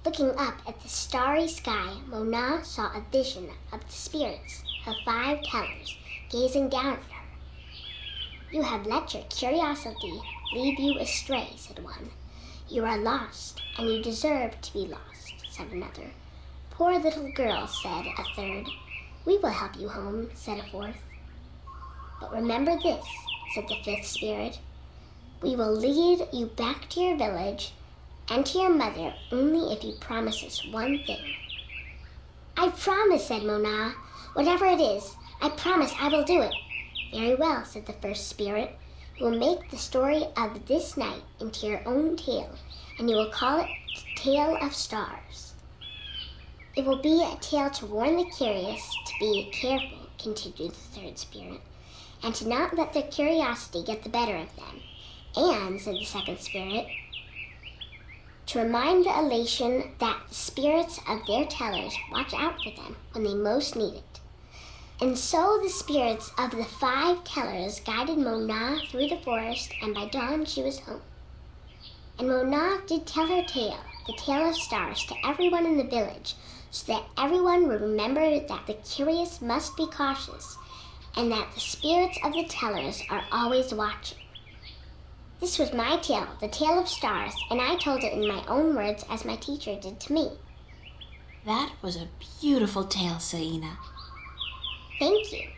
Looking up at the starry sky, Mona saw a vision of the spirits of 5 tellers gazing down at her. "You have let your curiosity lead you astray," said one. "You are lost, and you deserve to be lost," said another. "Poor little girl," said a third. "We will help you home," said a fourth. "But remember this," said the 5th spirit. "We will lead you back to your village and to your mother only if you promise us one thing." "I promise," said Mona. "Whatever it is, I promise I will do it." "Very well," said the 1st spirit. "You will make the story of this night into your own tale, and you will call it Tale of Stars." "It will be a tale to warn the curious to be careful," continued the 3rd spirit, "and to not let their curiosity get the better of them. And," said the 2nd spirit, "to remind the elation that the spirits of their tellers watch out for them when they most need it." And so the spirits of the 5 tellers guided Mona through the forest, and by dawn she was home. And Mona did tell her tale, the tale of stars, to everyone in the village, so that everyone would remember that the curious must be cautious, and that the spirits of the tellers are always watching. This was my tale, the tale of stars, and I told it in my own words as my teacher did to me. That was a beautiful tale, Saina. Thank you.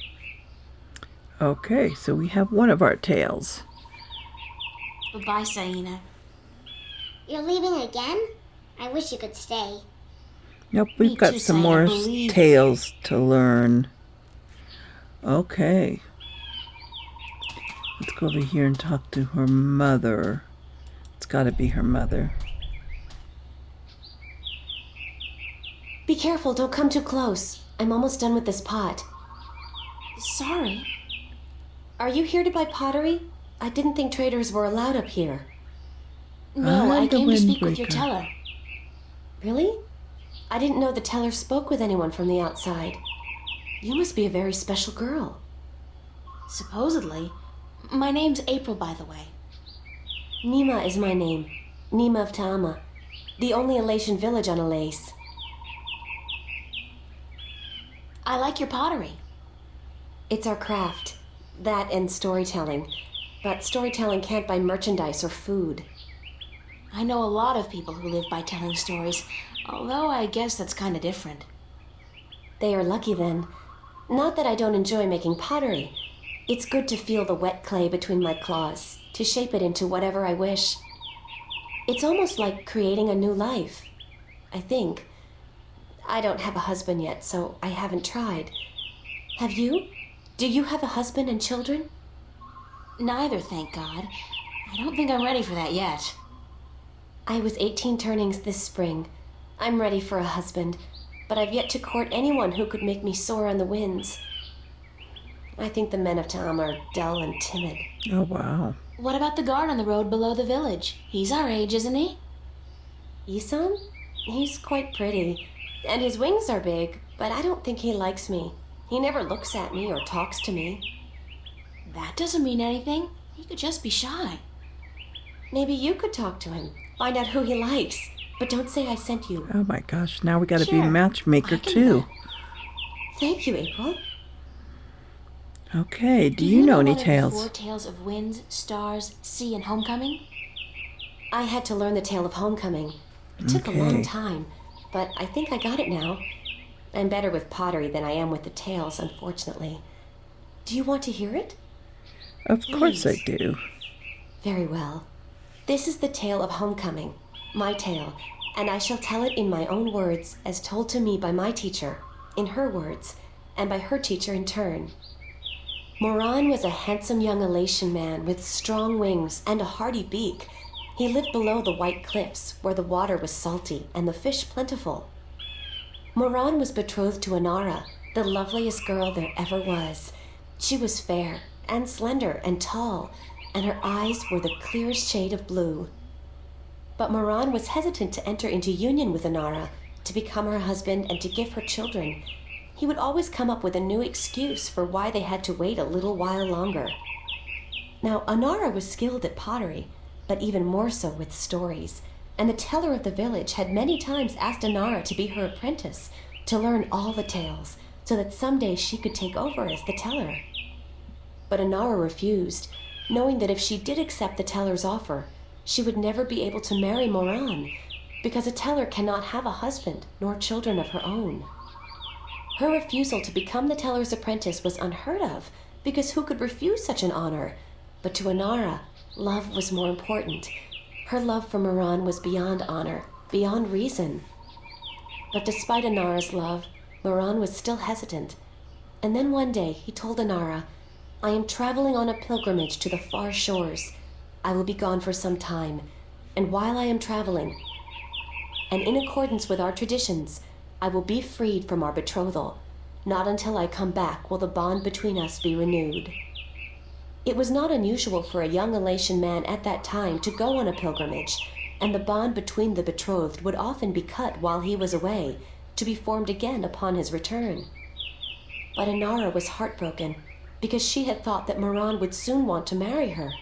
Okay, so we have one of our tales. Goodbye, Saina. You're leaving again? I wish you could stay. Nope, Me we've got too, some Saina, more believe tales to learn. Okay. Let's go over here and talk to her mother. It's got to be her mother. Be careful, don't come too close. I'm almost done with this pot. Sorry. Are you here to buy pottery? I didn't think traders were allowed up here. No, I I'm the came to speak with your windbreaker. teller. Really? I didn't know the teller spoke with anyone from the outside. You must be a very special girl. Supposedly. My name's April, by the way. Nima is my name. Nima of Ta'ama. The only Elation village on Alace. I like your pottery. It's our craft. That and storytelling. But storytelling can't buy merchandise or food. I know a lot of people who live by telling stories, although I guess that's kind of different. They are lucky then. Not that I don't enjoy making pottery. It's good to feel the wet clay between my claws, to shape it into whatever I wish. It's almost like creating a new life, I think. I don't have a husband yet, so I haven't tried. Have you? Do you have a husband and children? Neither, thank God. I don't think I'm ready for that yet. I was 18 turnings this spring. I'm ready for a husband, but I've yet to court anyone who could make me soar on the winds. I think the men of Ta'ama are dull and timid. Oh, wow. What about the guard on the road below the village? He's our age, isn't he? Isan? He's quite pretty, and his wings are big, but I don't think he likes me. He never looks at me or talks to me. That doesn't mean anything. He could just be shy. Maybe you could talk to him, find out who he likes, but don't say I sent you. Oh my gosh, now we got to be Sure, matchmaker I can too. bet. Thank you, April. Okay, do you know any one of the tales? 4 tales of winds, stars, sea, and homecoming? I had to learn the tale of homecoming. It took a long time, but I think I got it now. I'm better with pottery than I am with the tales, unfortunately. Do you want to hear it? Of course I do. Very well. This is the tale of homecoming, my tale, and I shall tell it in my own words as told to me by my teacher, in her words, and by her teacher in turn. Moran was a handsome young Elation man with strong wings and a hardy beak. He lived below the white cliffs, where the water was salty and the fish plentiful. Moran was betrothed to Anara, the loveliest girl there ever was. She was fair and slender and tall, and her eyes were the clearest shade of blue. But Moran was hesitant to enter into union with Anara, to become her husband and to give her children. He would always come up with a new excuse for why they had to wait a little while longer. Now, Anara was skilled at pottery, but even more so with stories, and the teller of the village had many times asked Anara to be her apprentice, to learn all the tales, so that someday she could take over as the teller. But Anara refused, knowing that if she did accept the teller's offer, she would never be able to marry Moran, because a teller cannot have a husband nor children of her own. Her refusal to become the teller's apprentice was unheard of, because who could refuse such an honor? But to Anara, love was more important. Her love for Moran was beyond honor, beyond reason. But despite Anara's love, Moran was still hesitant. And then one day he told Anara, "I am traveling on a pilgrimage to the far shores. I will be gone for some time, and while I am traveling, and in accordance with our traditions, I will be freed from our betrothal. Not until I come back will the bond between us be renewed." It was not unusual for a young Elation man at that time to go on a pilgrimage, and the bond between the betrothed would often be cut while he was away, to be formed again upon his return. But Anara was heartbroken, because she had thought that Moran would soon want to marry her.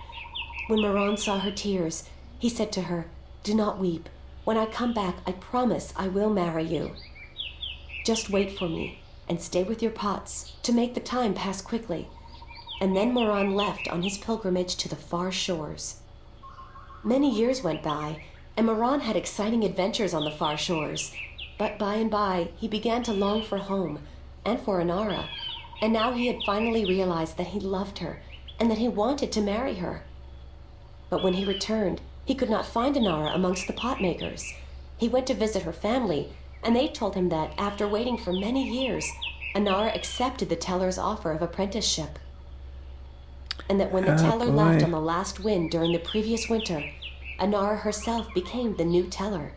When Moran saw her tears, he said to her, "Do not weep. When I come back, I promise I will marry you. Just wait for me, and stay with your pots, to make the time pass quickly." And then Moran left on his pilgrimage to the far shores. Many years went by, and Moran had exciting adventures on the far shores. But by and by, he began to long for home, and for Anara, and now he had finally realized that he loved her, and that he wanted to marry her. But when he returned, he could not find Anara amongst the pot makers. He went to visit her family, and they told him that, after waiting for many years, Anara accepted the teller's offer of apprenticeship. And that when the teller left on the last wind during the previous winter, Anara herself became the new teller.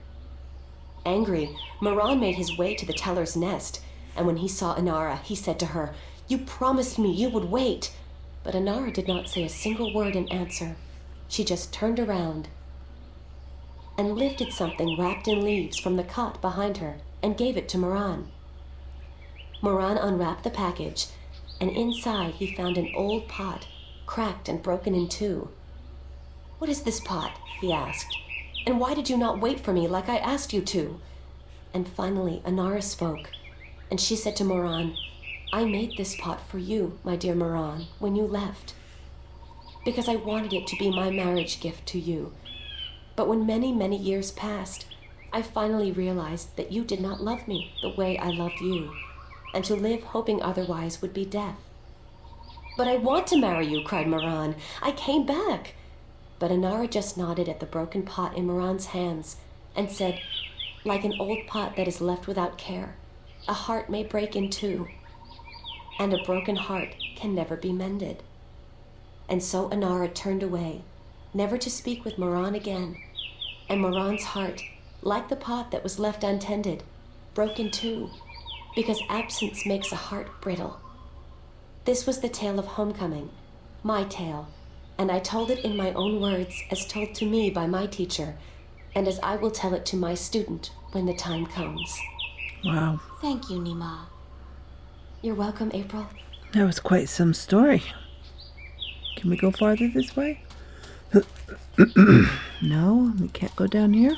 Angry, Moran made his way to the teller's nest, and when he saw Anara, he said to her, "You promised me you would wait." But Anara did not say a single word in answer. She just turned around and lifted something wrapped in leaves from the cot behind her and gave it to Moran. Moran unwrapped the package, and inside he found an old pot, cracked and broken in two. "What is this pot?" he asked. "And why did you not wait for me like I asked you to?" And finally Anara spoke, and she said to Moran, "I made this pot for you, my dear Moran, when you left, because I wanted it to be my marriage gift to you. But when many, many years passed, I finally realized that you did not love me the way I loved you, and to live hoping otherwise would be death." "But I want to marry you," cried Moran. "I came back." But Anara just nodded at the broken pot in Moran's hands and said, "Like an old pot that is left without care, a heart may break in two, and a broken heart can never be mended." And so Anara turned away, never to speak with Moran again, and Moran's heart, like the pot that was left untended, broke in two, because absence makes a heart brittle. This was the tale of homecoming, my tale, and I told it in my own words as told to me by my teacher, and as I will tell it to my student when the time comes. Wow. Thank you, Nima. You're welcome, April. That was quite some story. Can we go farther this way? No, we can't go down here.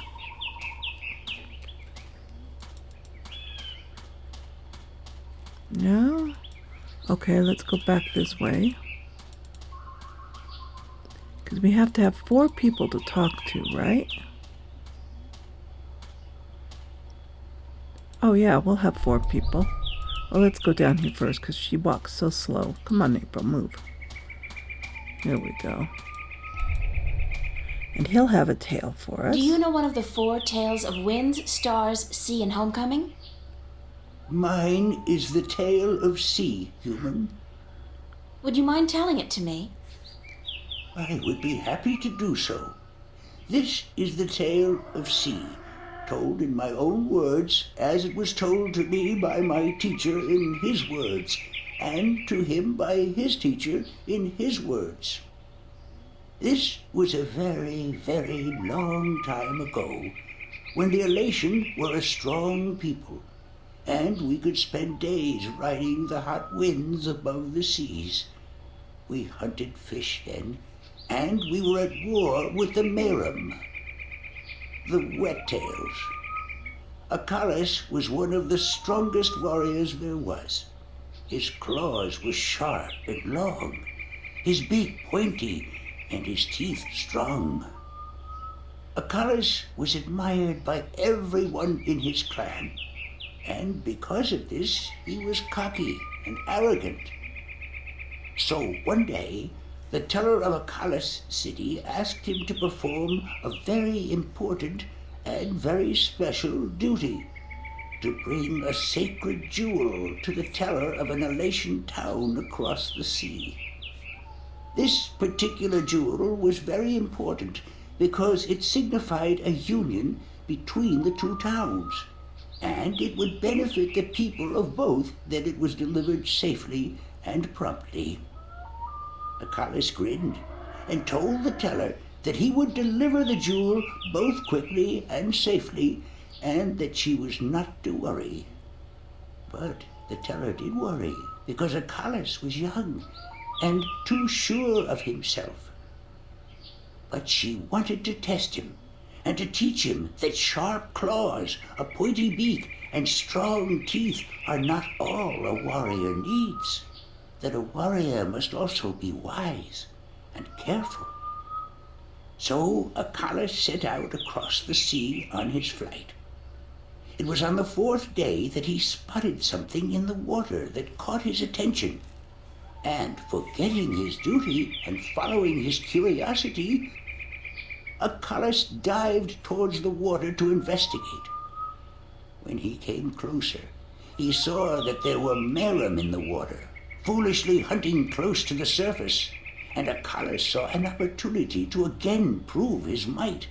No? Okay, let's go back this way. Because we have to have 4 people to talk to, right? Oh yeah, we'll have 4 people. Well, let's go down here first because she walks so slow. Come on, April, move. There we go. And he'll have a tale for us. Do you know one of the 4 tales of Winds, Stars, Sea, and Homecoming? Mine is the tale of sea, human. Would you mind telling it to me? I would be happy to do so. This is the tale of sea, told in my own words, as it was told to me by my teacher in his words, and to him by his teacher in his words. This was a very, very long time ago, when the Elation were a strong people, and we could spend days riding the hot winds above the seas. We hunted fish then, and we were at war with the Merum, the Wet-tails. Acalis was one of the strongest warriors there was. His claws were sharp and long, his beak pointy, and his teeth strong. Acalis was admired by everyone in his clan, and because of this, he was cocky and arrogant. So one day, the teller of Acalis city asked him to perform a very important and very special duty, to bring a sacred jewel to the teller of an Elation town across the sea. This particular jewel was very important because it signified a union between the 2 towns, and it would benefit the people of both that it was delivered safely and promptly. Acalis grinned and told the teller that he would deliver the jewel both quickly and safely, and that she was not to worry. But the teller did worry, because Acalis was young and too sure of himself. But she wanted to test him, and to teach him that sharp claws, a pointy beak, and strong teeth are not all a warrior needs, that a warrior must also be wise and careful. So Acalis set out across the sea on his flight. It was on the 4th day that he spotted something in the water that caught his attention, and forgetting his duty and following his curiosity, Acalis dived towards the water to investigate. When he came closer, he saw that there were Merum in the water, foolishly hunting close to the surface, and Acalis saw an opportunity to again prove his might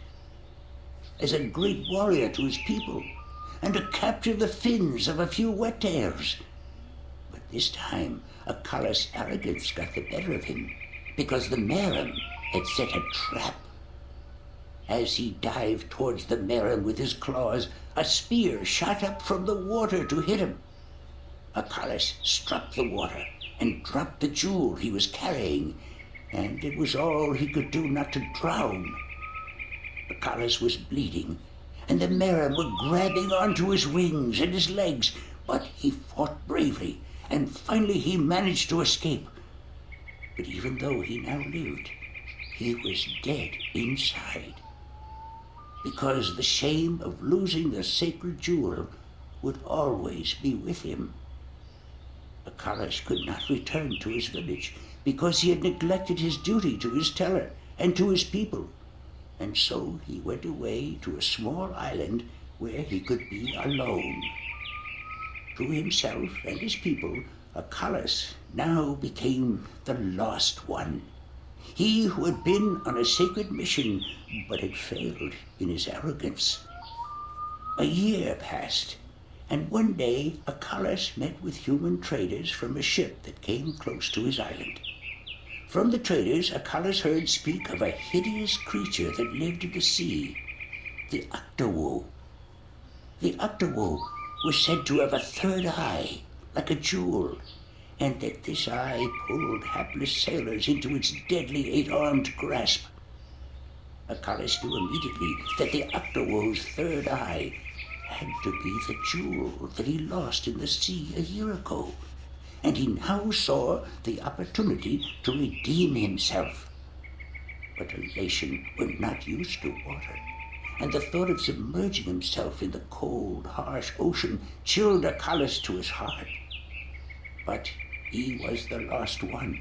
as a great warrior to his people, and to capture the fins of a few Wet-tails. But this time, Acalis' arrogance got the better of him, because the Merum had set a trap. As he dived towards the Merum with his claws, a spear shot up from the water to hit him. Acalis struck the water and dropped the jewel he was carrying, and it was all he could do not to drown. Acalis was bleeding, and the Merum were grabbing onto his wings and his legs, but he fought bravely, and finally he managed to escape. But even though he now lived, he was dead inside, because the shame of losing the sacred jewel would always be with him. Acalis could not return to his village because he had neglected his duty to his teller and to his people, and so he went away to a small island where he could be alone. To himself and his people, Acalis now became the lost one, he who had been on a sacred mission but had failed in his arrogance. A year passed, and one day Acalis met with human traders from a ship that came close to his island. From the traders, Acalis heard speak of a hideous creature that lived in the sea, the Octowoe. The Octowoe was said to have a 3rd eye, like a jewel, and that this eye pulled hapless sailors into its deadly 8-armed grasp. Acalis knew immediately that the Octowoe's 3rd eye had to be the jewel that he lost in the sea a year ago, and he now saw the opportunity to redeem himself. But elation when not used to water, and the thought of submerging himself in the cold, harsh ocean chilled Achilles to his heart. But he was the lost one,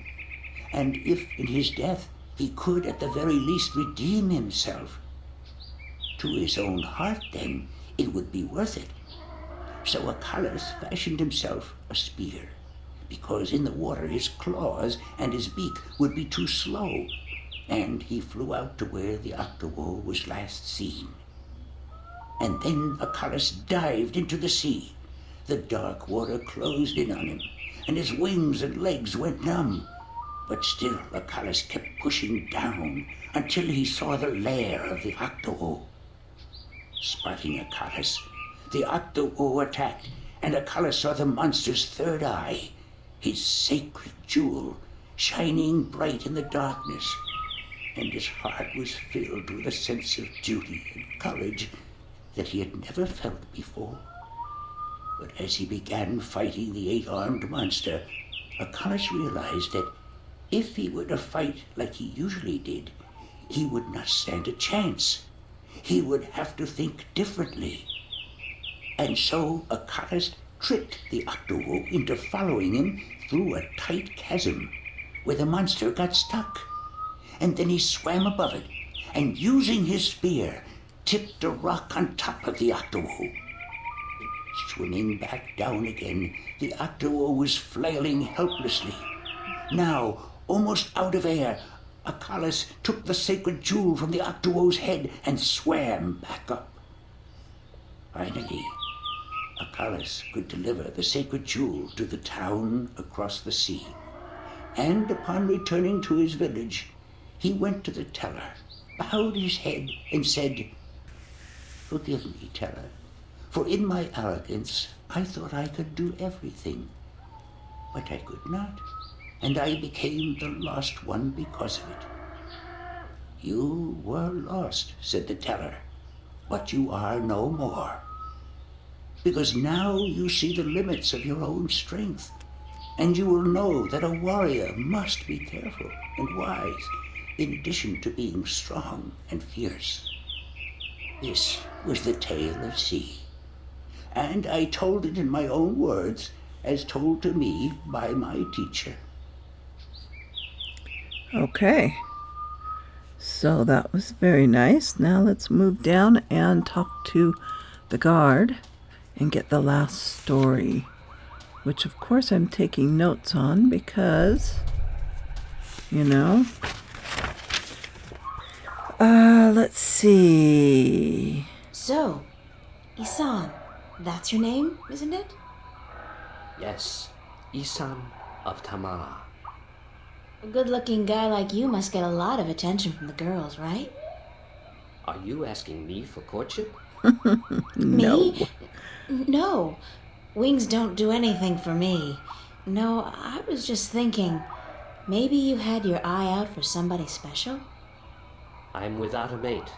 and if in his death he could at the very least redeem himself, to his own heart then it would be worth it. So Achilles fashioned himself a spear, because in the water his claws and his beak would be too slow, and he flew out to where the octowoe was last seen. And then Achilles dived into the sea. The dark water closed in on him, and his wings and legs went numb. But still Achilles kept pushing down until he saw the lair of the octowoe. Spotting Achilles, the octowoe attacked, and Achilles saw the monster's third eye, his sacred jewel, shining bright in the darkness, and his heart was filled with a sense of duty and courage that he had never felt before. But as he began fighting the eight-armed monster, Achilles realized that if he were to fight like he usually did, he would not stand a chance. He would have to think differently. And so Achilles tricked the octowoe into following him through a tight chasm where the monster got stuck. And then he swam above it, and using his spear, tipped a rock on top of the octowoe. Swimming back down again, the octowoe was flailing helplessly. Now, almost out of air, Achilles took the sacred jewel from the octowoe's head and swam back up. Finally, Achilles could deliver the sacred jewel to the town across the sea. And upon returning to his village, he went to the teller, bowed his head, and said, "Forgive me, teller, for in my arrogance I thought I could do everything. But I could not, and I became the lost one because of it." "You were lost," said the teller, "but you are no more. Because now you see the limits of your own strength, and you will know that a warrior must be careful and wise, in addition to being strong and fierce." This was the tale of C, and I told it in my own words, as told to me by my teacher. Okay. So that was very nice. Now let's move down and talk to the guard and get the last story, which of course I'm taking notes on because, let's see. So, Isan, that's your name, isn't it? Yes, Isan of Tamar. A good-looking guy like you must get a lot of attention from the girls, right? Are you asking me for courtship? No. Me? No. Wings don't do anything for me. No, I was just thinking, maybe you had your eye out for somebody special? I'm without a mate.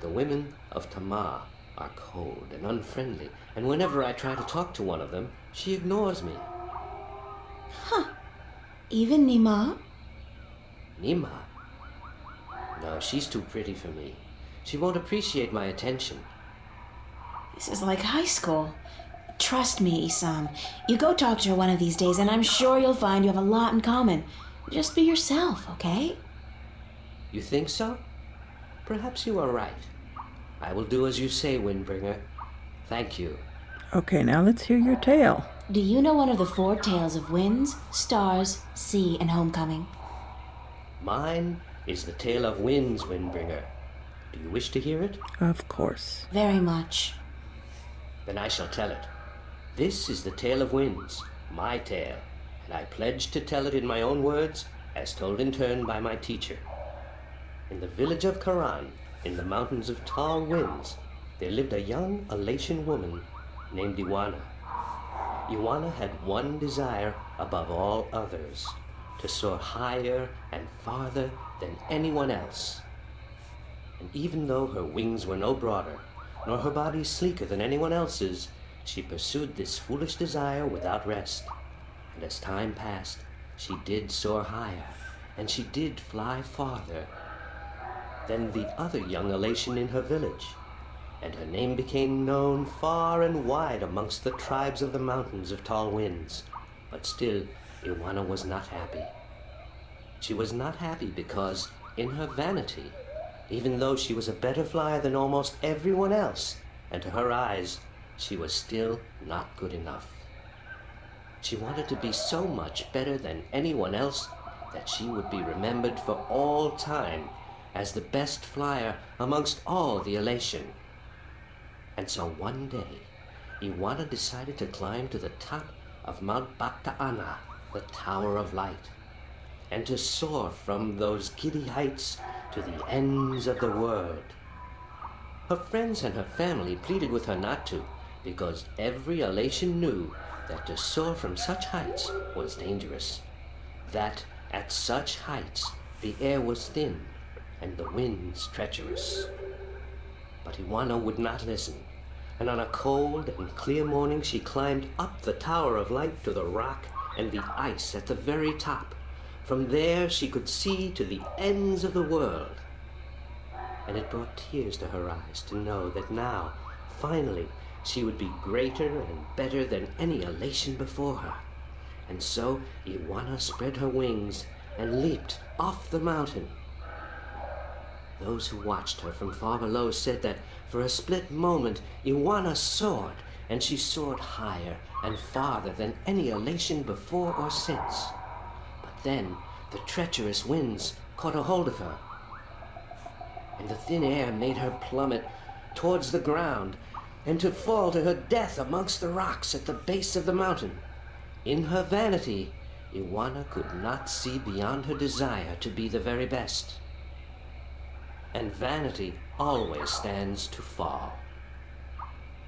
The women of Tamar are cold and unfriendly, and whenever I try to talk to one of them, she ignores me. Huh. Even Nima? Nima? No, she's too pretty for me. She won't appreciate my attention. This is like high school. Trust me, Isam. You go talk to her one of these days, and I'm sure you'll find you have a lot in common. Just be yourself, okay? You think so? Perhaps you are right. I will do as you say, Windbringer. Thank you. Okay, now let's hear your tale. Do you know one of the 4 tales of winds, stars, sea, and homecoming? Mine is the tale of winds, Windbringer. Do you wish to hear it? Of course. Very much. Then I shall tell it. This is the tale of winds, my tale, and I pledge to tell it in my own words, as told in turn by my teacher. In the village of Karan, in the mountains of tall winds, there lived a young Elation woman named Iwana. Iwana had one desire above all others, to soar higher and farther than anyone else. And even though her wings were no broader, nor her body sleeker than anyone else's, she pursued this foolish desire without rest. And as time passed, she did soar higher, and she did fly farther, than the other young elation in her village, and her name became known far and wide amongst the tribes of the mountains of tall winds. But still, Iwana was not happy. She was not happy because, in her vanity, even though she was a better flyer than almost everyone else, and to her eyes, she was still not good enough. She wanted to be so much better than anyone else that she would be remembered for all time as the best flyer amongst all the elation. And so one day, Iwana decided to climb to the top of Mount Bakta'ana, the Tower of Light, and to soar from those giddy heights to the ends of the world. Her friends and her family pleaded with her not to, because every elation knew that to soar from such heights was dangerous, that at such heights the air was thin and the winds treacherous. But Iwana would not listen, and on a cold and clear morning she climbed up the Tower of Light to the rock and the ice at the very top. From there she could see to the ends of the world. And it brought tears to her eyes to know that now, finally, she would be greater and better than any elation before her. And so Iwana spread her wings and leaped off the mountain. Those who watched her from far below said that for a split moment Iwana soared, and she soared higher and farther than any elation before or since. But then the treacherous winds caught a hold of her, and the thin air made her plummet towards the ground, and to fall to her death amongst the rocks at the base of the mountain. In her vanity, Iwana could not see beyond her desire to be the very best. And vanity always stands to fall.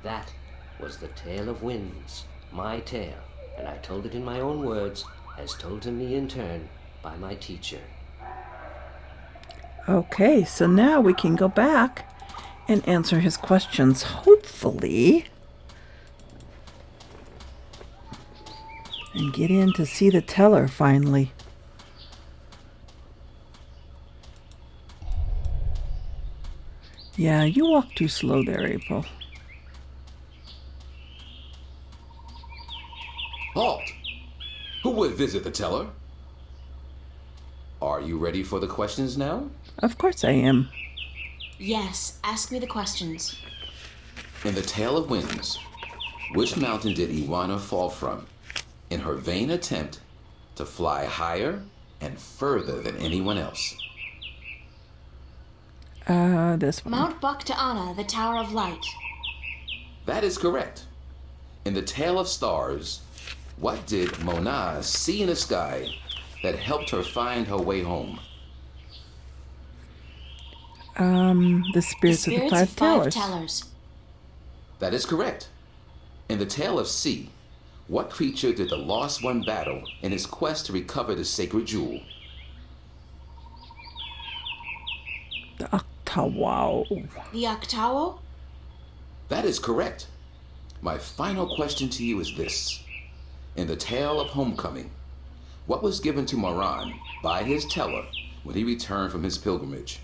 That was the tale of winds, my tale, and I told it in my own words, as told to me in turn by my teacher. Okay, so now we can go back and answer his questions, hopefully. And get in to see the teller finally. Yeah, you walk too slow there, April. Halt! Who would visit the teller? Are you ready for the questions now? Of course I am. Yes, ask me the questions. In the Tale of Winds, which mountain did Iwana fall from in her vain attempt to fly higher and further than anyone else? This one. Mount Bakta'ana, the Tower of Light. That is correct. In the Tale of Stars, what did Mona see in the sky that helped her find her way home? The spirits of the five towers. That is correct. In the Tale of Sea, what creature did the Lost One battle in his quest to recover the sacred jewel? The Octawao. The Octawo? That is correct. My final question to you is this. In the Tale of Homecoming, what was given to Moran by his teller when he returned from his pilgrimage?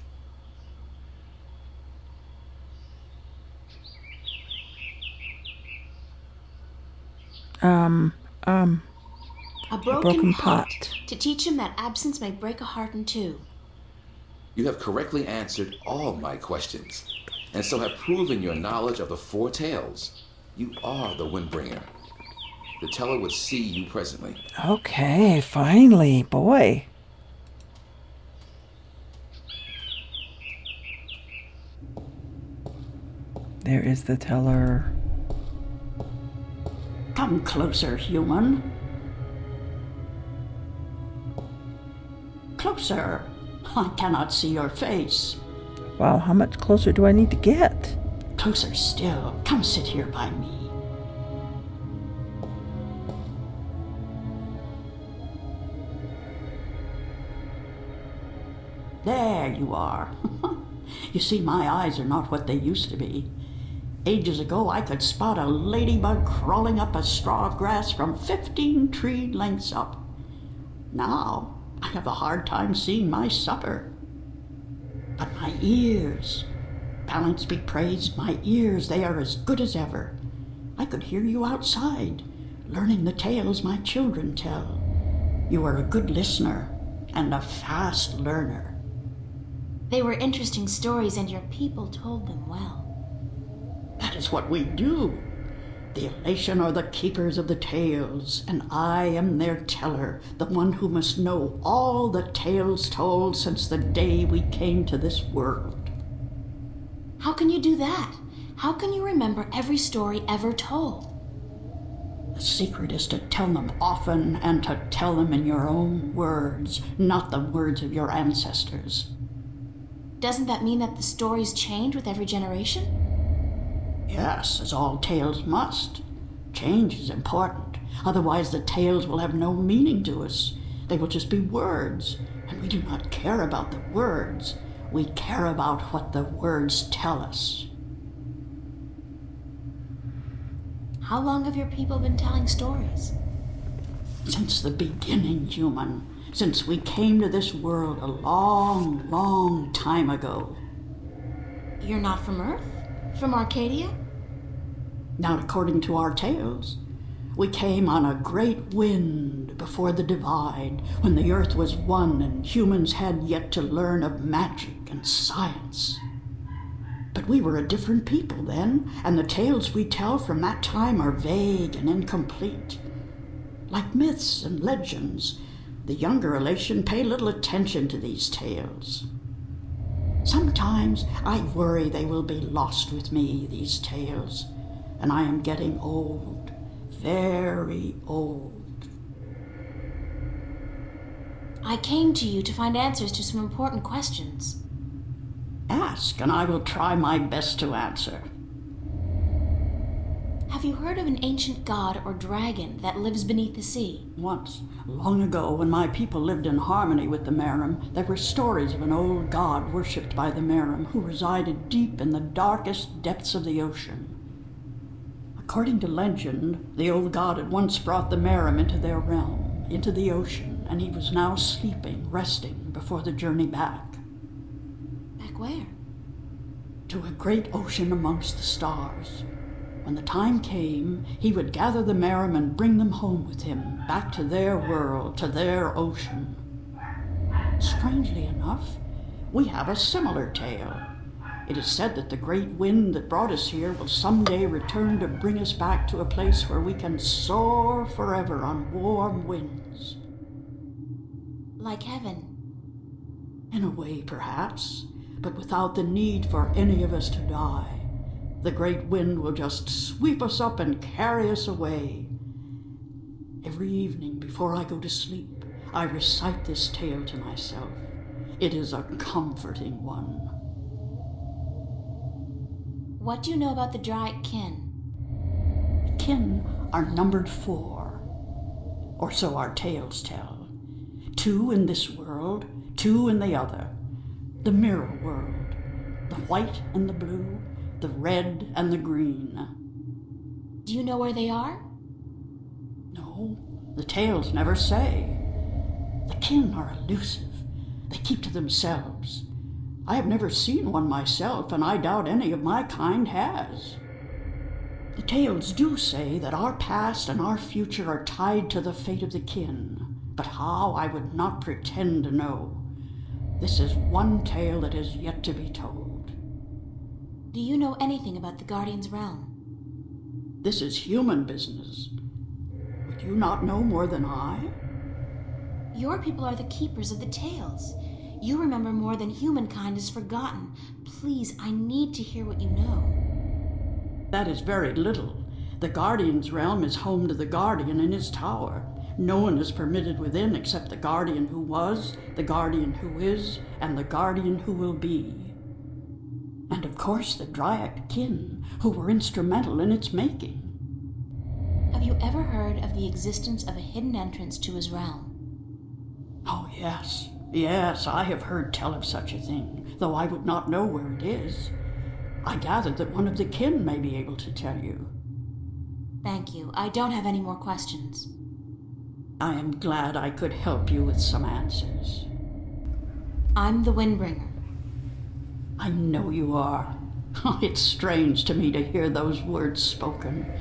A broken pot. To teach him that absence may break a heart in two. You have correctly answered all my questions, and so have proven your knowledge of the four tales. You are the Windbringer. The teller would see you presently. Okay, finally, boy. There is the teller. Come closer, human. Closer. I cannot see your face. Wow, how much closer do I need to get? Closer still. Come sit here by me. There you are. You see, my eyes are not what they used to be. Ages ago, I could spot a ladybug crawling up a straw of grass from 15 tree lengths up. Now, I have a hard time seeing my supper. But my ears, balance be praised, my ears, they are as good as ever. I could hear you outside, learning the tales my children tell. You are a good listener and a fast learner. They were interesting stories, and your people told them well. That is what we do. The elation are the keepers of the tales, and I am their teller, the one who must know all the tales told since the day we came to this world. How can you do that? How can you remember every story ever told? The secret is to tell them often and to tell them in your own words, not the words of your ancestors. Doesn't that mean that the stories change with every generation? Yes, as all tales must. Change is important. Otherwise the tales will have no meaning to us. They will just be words, and we do not care about the words. We care about what the words tell us. How long have your people been telling stories? Since the beginning, human. Since we came to this world a long, long time ago. You're not from Earth? From Arcadia? Not according to our tales. We came on a great wind before the divide, when the earth was one and humans had yet to learn of magic and science. But we were a different people then, and the tales we tell from that time are vague and incomplete. Like myths and legends, the younger elation pay little attention to these tales. Sometimes I worry they will be lost with me, these tales, and I am getting old, very old. I came to you to find answers to some important questions. Ask, and I will try my best to answer. Have you heard of an ancient god or dragon that lives beneath the sea? Once, long ago, when my people lived in harmony with the Merim, there were stories of an old god worshipped by the Merim who resided deep in the darkest depths of the ocean. According to legend, the old god had once brought the Merim into their realm, into the ocean, and he was now sleeping, resting before the journey back. Back where? To a great ocean amongst the stars. When the time came, he would gather the Merim and bring them home with him, back to their world, to their ocean. Strangely enough, we have a similar tale. It is said that the great wind that brought us here will someday return to bring us back to a place where we can soar forever on warm winds. Like heaven. In a way, perhaps, but without the need for any of us to die. The great wind will just sweep us up and carry us away. Every evening before I go to sleep, I recite this tale to myself. It is a comforting one. What do you know about the Dryad kin? Kin are numbered 4, or so our tales tell. 2 in this world, 2 in the other. The mirror world, the white and the blue, the red and the green. Do you know where they are? No, the tales never say. The kin are elusive. They keep to themselves. I have never seen one myself, and I doubt any of my kind has. The tales do say that our past and our future are tied to the fate of the kin, but how I would not pretend to know. This is one tale that is yet to be told. Do you know anything about the Guardian's realm? This is human business. Would you not know more than I? Your people are the keepers of the tales. You remember more than humankind has forgotten. Please, I need to hear what you know. That is very little. The Guardian's realm is home to the Guardian in his tower. No one is permitted within except the Guardian who was, the Guardian who is, and the Guardian who will be. And of course the Dryad kin, who were instrumental in its making. Have you ever heard of the existence of a hidden entrance to his realm? Oh, yes. Yes, I have heard tell of such a thing, though I would not know where it is. I gathered that one of the kin may be able to tell you. Thank you. I don't have any more questions. I am glad I could help you with some answers. I'm the Windbringer. I know you are. It's strange to me to hear those words spoken.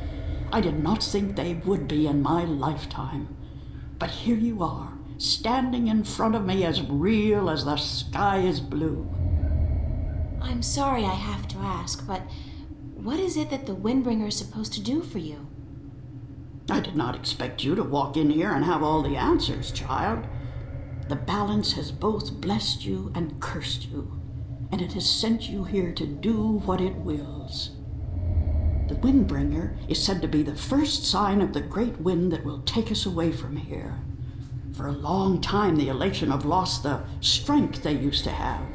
I did not think they would be in my lifetime. But here you are, standing in front of me as real as the sky is blue. I'm sorry I have to ask, but what is it that the Windbringer is supposed to do for you? I did not expect you to walk in here and have all the answers, child. The balance has both blessed you and cursed you, and it has sent you here to do what it wills. The Windbringer is said to be the first sign of the great wind that will take us away from here. For a long time, the Elation have lost the strength they used to have.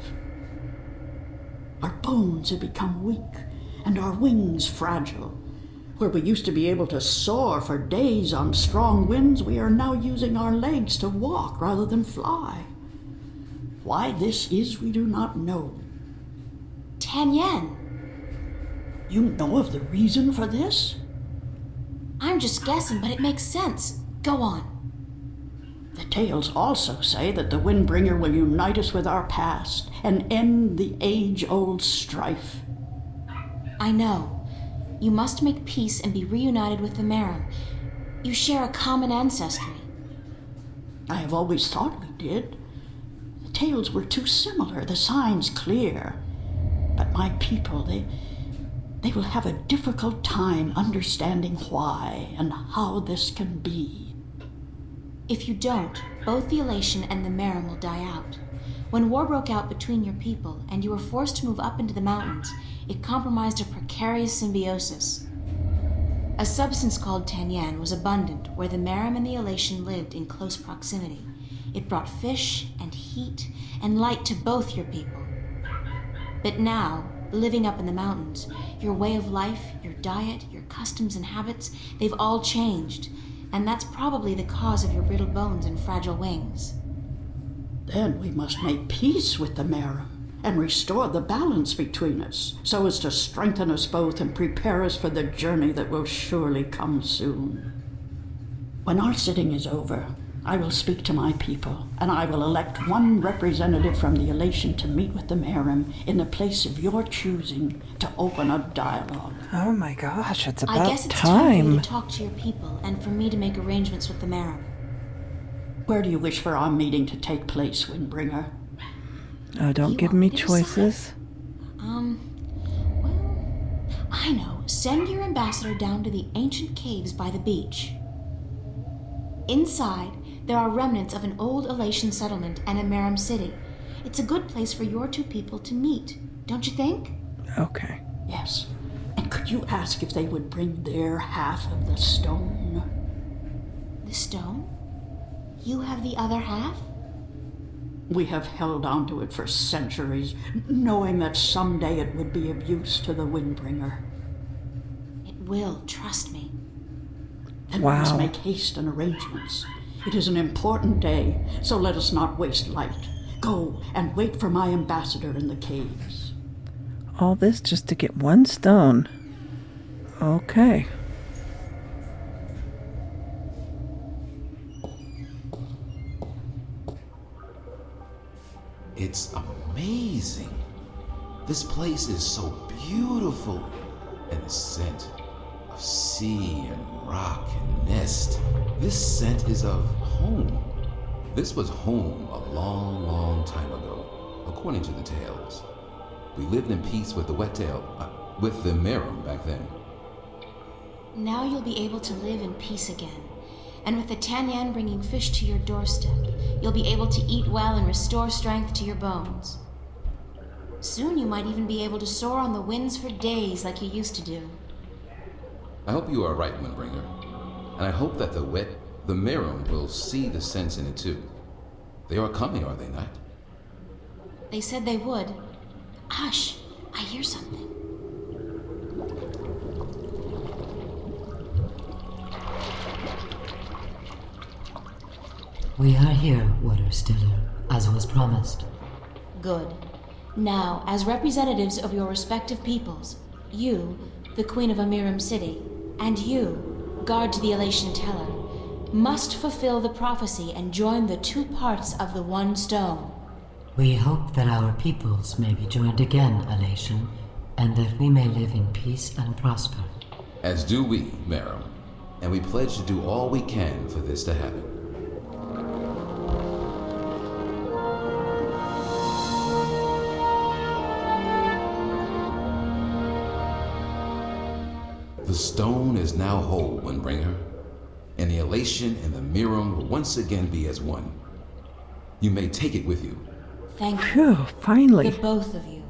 Our bones have become weak, and our wings fragile. Where we used to be able to soar for days on strong winds, we are now using our legs to walk rather than fly. Why this is, we do not know. Tanyan, You know of the reason for this? I'm just guessing, but it makes sense. Go on. The tales also say that the Windbringer will unite us with our past and end the age-old strife. I know. You must make peace and be reunited with the Merim. You share a common ancestry. I have always thought we did. The tales were too similar, the signs clear. But my people, they will have a difficult time understanding why and how this can be. If you don't, both the Elation and the Merim will die out. When war broke out between your people and you were forced to move up into the mountains, it compromised a precarious symbiosis. A substance called Tanyan was abundant where the Merim and the Elation lived in close proximity. It brought fish and heat and light to both your people. But now, living up in the mountains, your way of life, your diet, your customs and habits, they've all changed. And that's probably the cause of your brittle bones and fragile wings. Then we must make peace with the Merim and restore the balance between us so as to strengthen us both and prepare us for the journey that will surely come soon. When our sitting is over, I will speak to my people, and I will elect one representative from the Elation to meet with the Merim in the place of your choosing to open a dialogue. Oh my gosh, it's about I guess it's time for you time. to talk to your people and for me to make arrangements with the Merim. Where do you wish for our meeting to take place, Windbringer? Oh, don't You give want me me to choices. Well, I know. Send your ambassador down to the ancient caves by the beach. Inside, there are remnants of an old Elation settlement and a Merim city. It's a good place for your two people to meet, don't you think? Okay. Yes. And could you ask if they would bring their half of the stone? The stone? You have the other half? We have held on to it for centuries, knowing that someday it would be of use to the Windbringer. It will, trust me. Then we must Wow. make haste and arrangements. It is an important day, so let us not waste light. Go and wait for my ambassador in the caves. All this just to get one stone. Okay. It's amazing. This place is so beautiful. And the scent of sea and rock and nest. This scent is of home. This was home a long, long time ago, according to the tales. We lived in peace with the with the Merim back then. Now you'll be able to live in peace again. And with the Tanyan bringing fish to your doorstep, you'll be able to eat well and restore strength to your bones. Soon you might even be able to soar on the winds for days like you used to do. I hope you are right, Windbringer. And I hope that the Merim will see the sense in it too. They are coming, are they not? They said they would. Hush, I hear something. We are here, Water Stiller, as was promised. Good. Now, as representatives of your respective peoples, you, the Queen of Amiram City, and you, guard to the Elation Teller, must fulfill the prophecy and join the two parts of the one stone. We hope that our peoples may be joined again, Elation, and that we may live in peace and prosper. As do we, Meryl, and we pledge to do all we can for this to happen. The stone is now whole, Windbringer, and the Elation and the Mirum will once again be as one. You may take it with you. Thank you. Phew, finally. The both of you.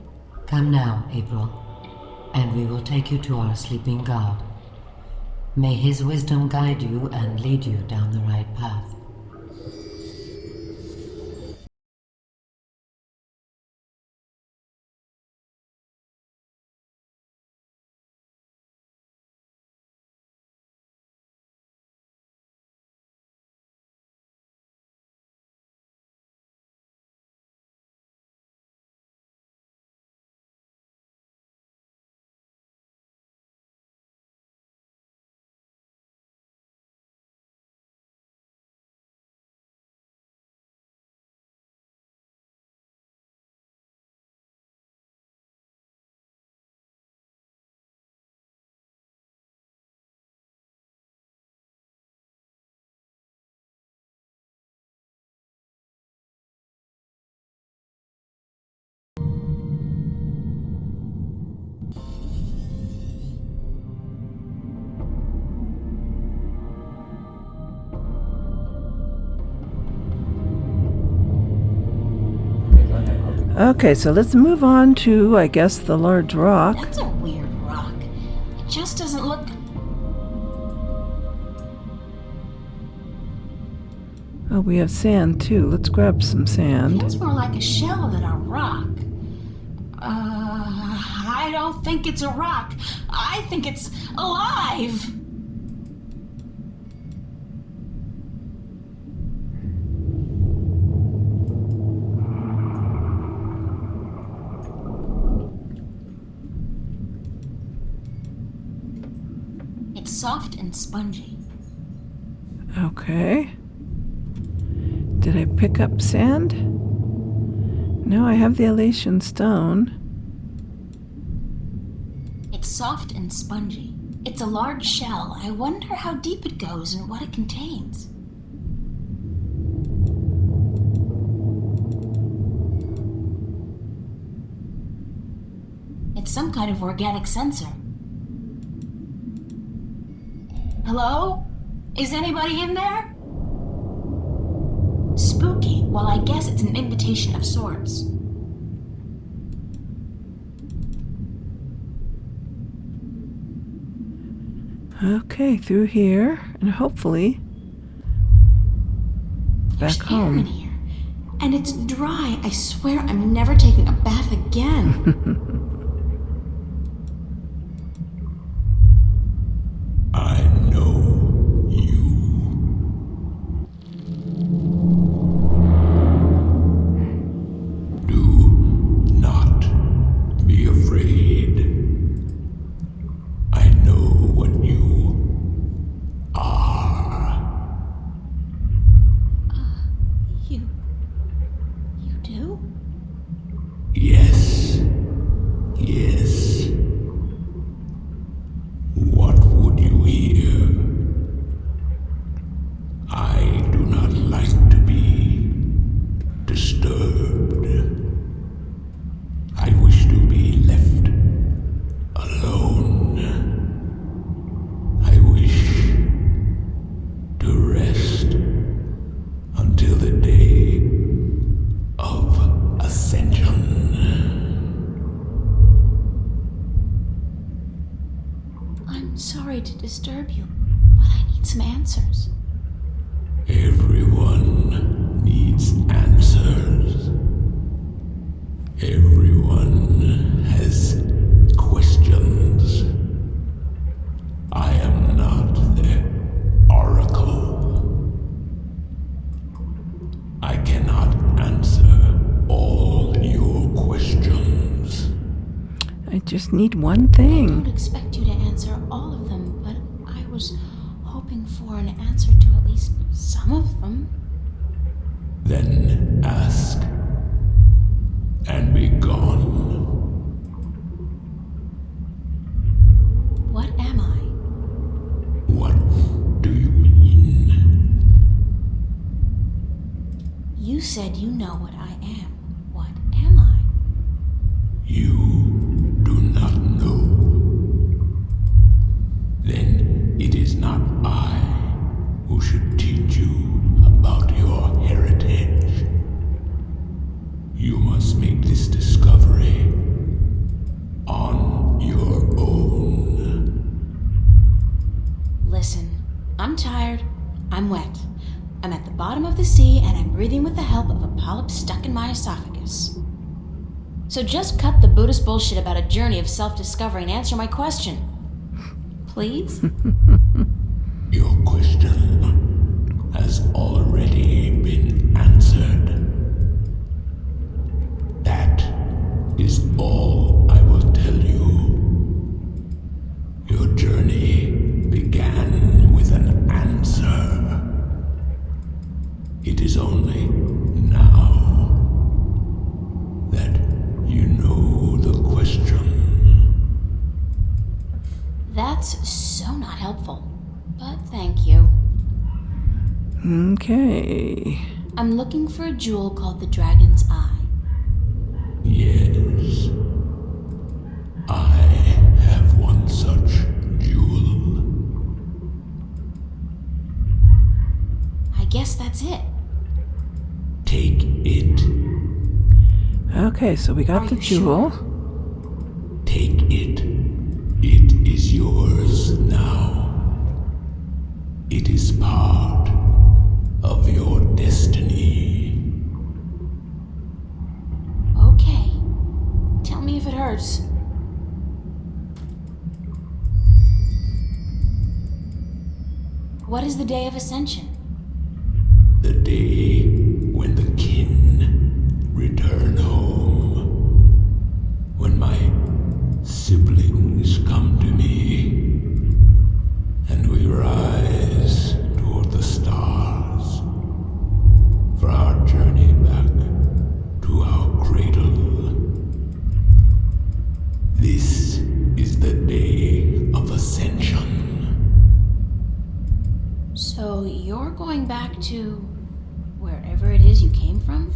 Come now, April, and we will take you to our sleeping god. May his wisdom guide you and lead you down the right path. Okay, so let's move on to, I guess, the large rock. That's a weird rock. It just doesn't look... Oh, we have sand too. Let's grab some sand. Feels more like a shell than a rock. I don't think it's a rock. I think it's alive. It's soft and spongy. Okay. Did I pick up sand? No, I have the elation stone. It's soft and spongy. It's a large shell. I wonder how deep it goes and what it contains. It's some kind of organic sensor. Hello? Is anybody in there? Spooky. Well, I guess it's an invitation of sorts. Okay, through here, and hopefully There's back air home. in here. And it's dry. I swear I'm never taking a bath again. I know you. Do not be afraid. I know what you are. You do? Yes. Yes. What would you hear? I do not like to be disturbed. I wish to be left alone. I wish to rest until the day of ascension. I'm sorry to disturb you, but I need some answers. Everyone needs answers. Everyone has questions. I am not the oracle. I cannot answer all your questions. I just need one I thing. don't expect you to answer all of them, but I was hoping for an answer to at least some of them. Then ask. You said you know what I am. What am I? You do not know. Then it is not I who should teach you about your heritage. You must make this discovery on your own. Listen, I'm tired. I'm wet. I'm at the bottom of the sea, and I'm breathing with the help of a polyp stuck in my esophagus. So just cut the Buddhist bullshit about a journey of self-discovery and answer my question. Please? Your question has already been answered. That is all I will tell you. Your journey began with an answer. It is only now that you know the question. That's so not helpful. But thank you. Okay. I'm looking for a jewel called the Dragon's Eye. Yes. I have one such jewel. I guess that's it. Take it. Okay, so we got Are the you jewel. sure? Take it. It is yours now. It is part of your destiny. Okay. Tell me if it hurts. What is the Day of Ascension? The day when the kin return home. When my siblings come to me, and we rise toward the stars for our journey back to our cradle. This is the Day of Ascension. So you're going back to wherever it is you came from?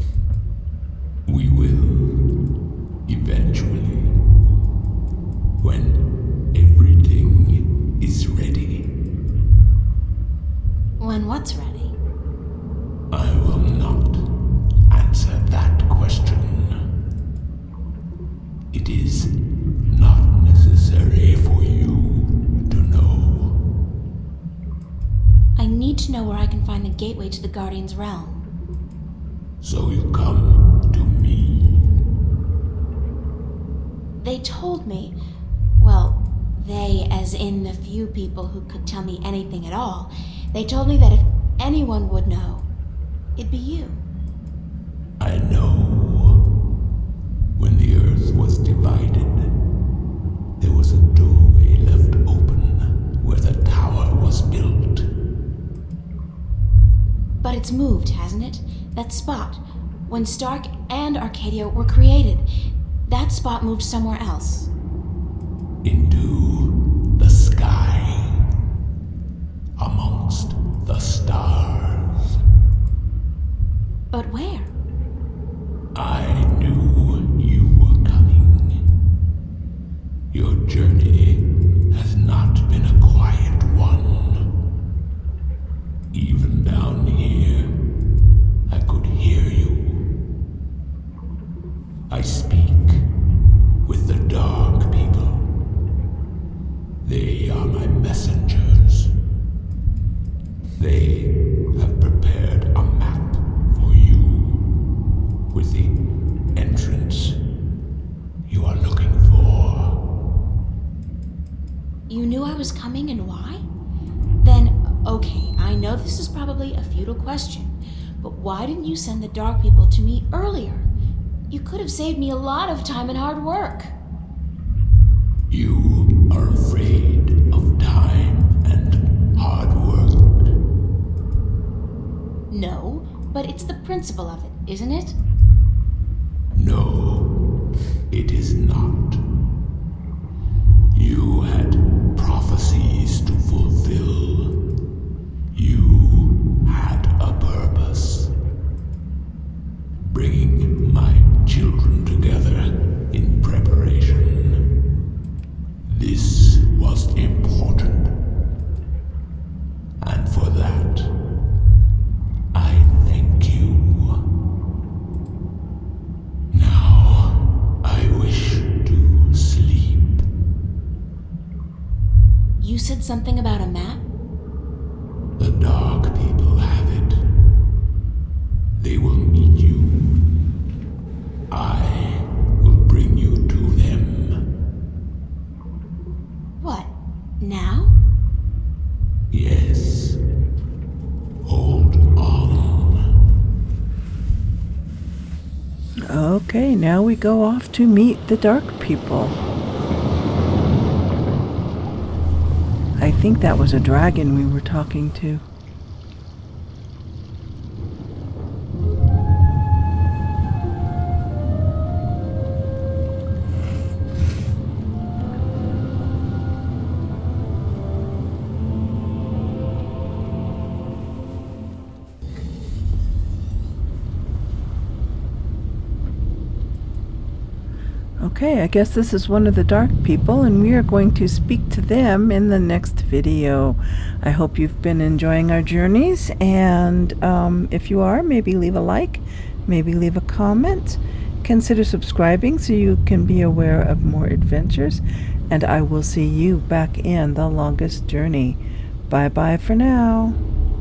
We will, eventually, when everything is ready. When what's ready? I will not answer that question. It is not necessary for you to know. I need to know where I can find the gateway to the Guardian's realm. So you come to me. They told me, well, they as in the few people who could tell me anything at all, they told me that if anyone would know, it'd be you. I know. When the earth was divided, there was a doorway left open where the tower was built. But it's moved, hasn't it? That spot. When Stark and Arcadia were created, that spot moved somewhere else. Into the sky, amongst the stars. But where? I knew you were coming. Your journey has not been a quiet one. Even down here, I could hear you. I speak with the dark people. They are my messengers. They have prepared a map for you with the entrance you are looking for. You knew I was coming and why? Then, okay, I know this is probably a futile question, but why didn't you send the dark people to me earlier? You could have saved me a lot of time and hard work. You are afraid of time and hard work. No, but it's the principle of it, isn't it? No, it is not. You had prophecies to fulfill. You had a purpose. it something about a map? The dark people have it. They will meet you. I will bring you to them. What, now? Yes. Hold on. Okay, now we go off to meet the dark people. I think that was a dragon we were talking to. Okay, I guess this is one of the dark people, and we are going to speak to them in the next video. I hope you've been enjoying our journeys, and if you are, maybe leave a like, maybe leave a comment. Consider subscribing so you can be aware of more adventures, and I will see you back in the longest journey. Bye bye for now.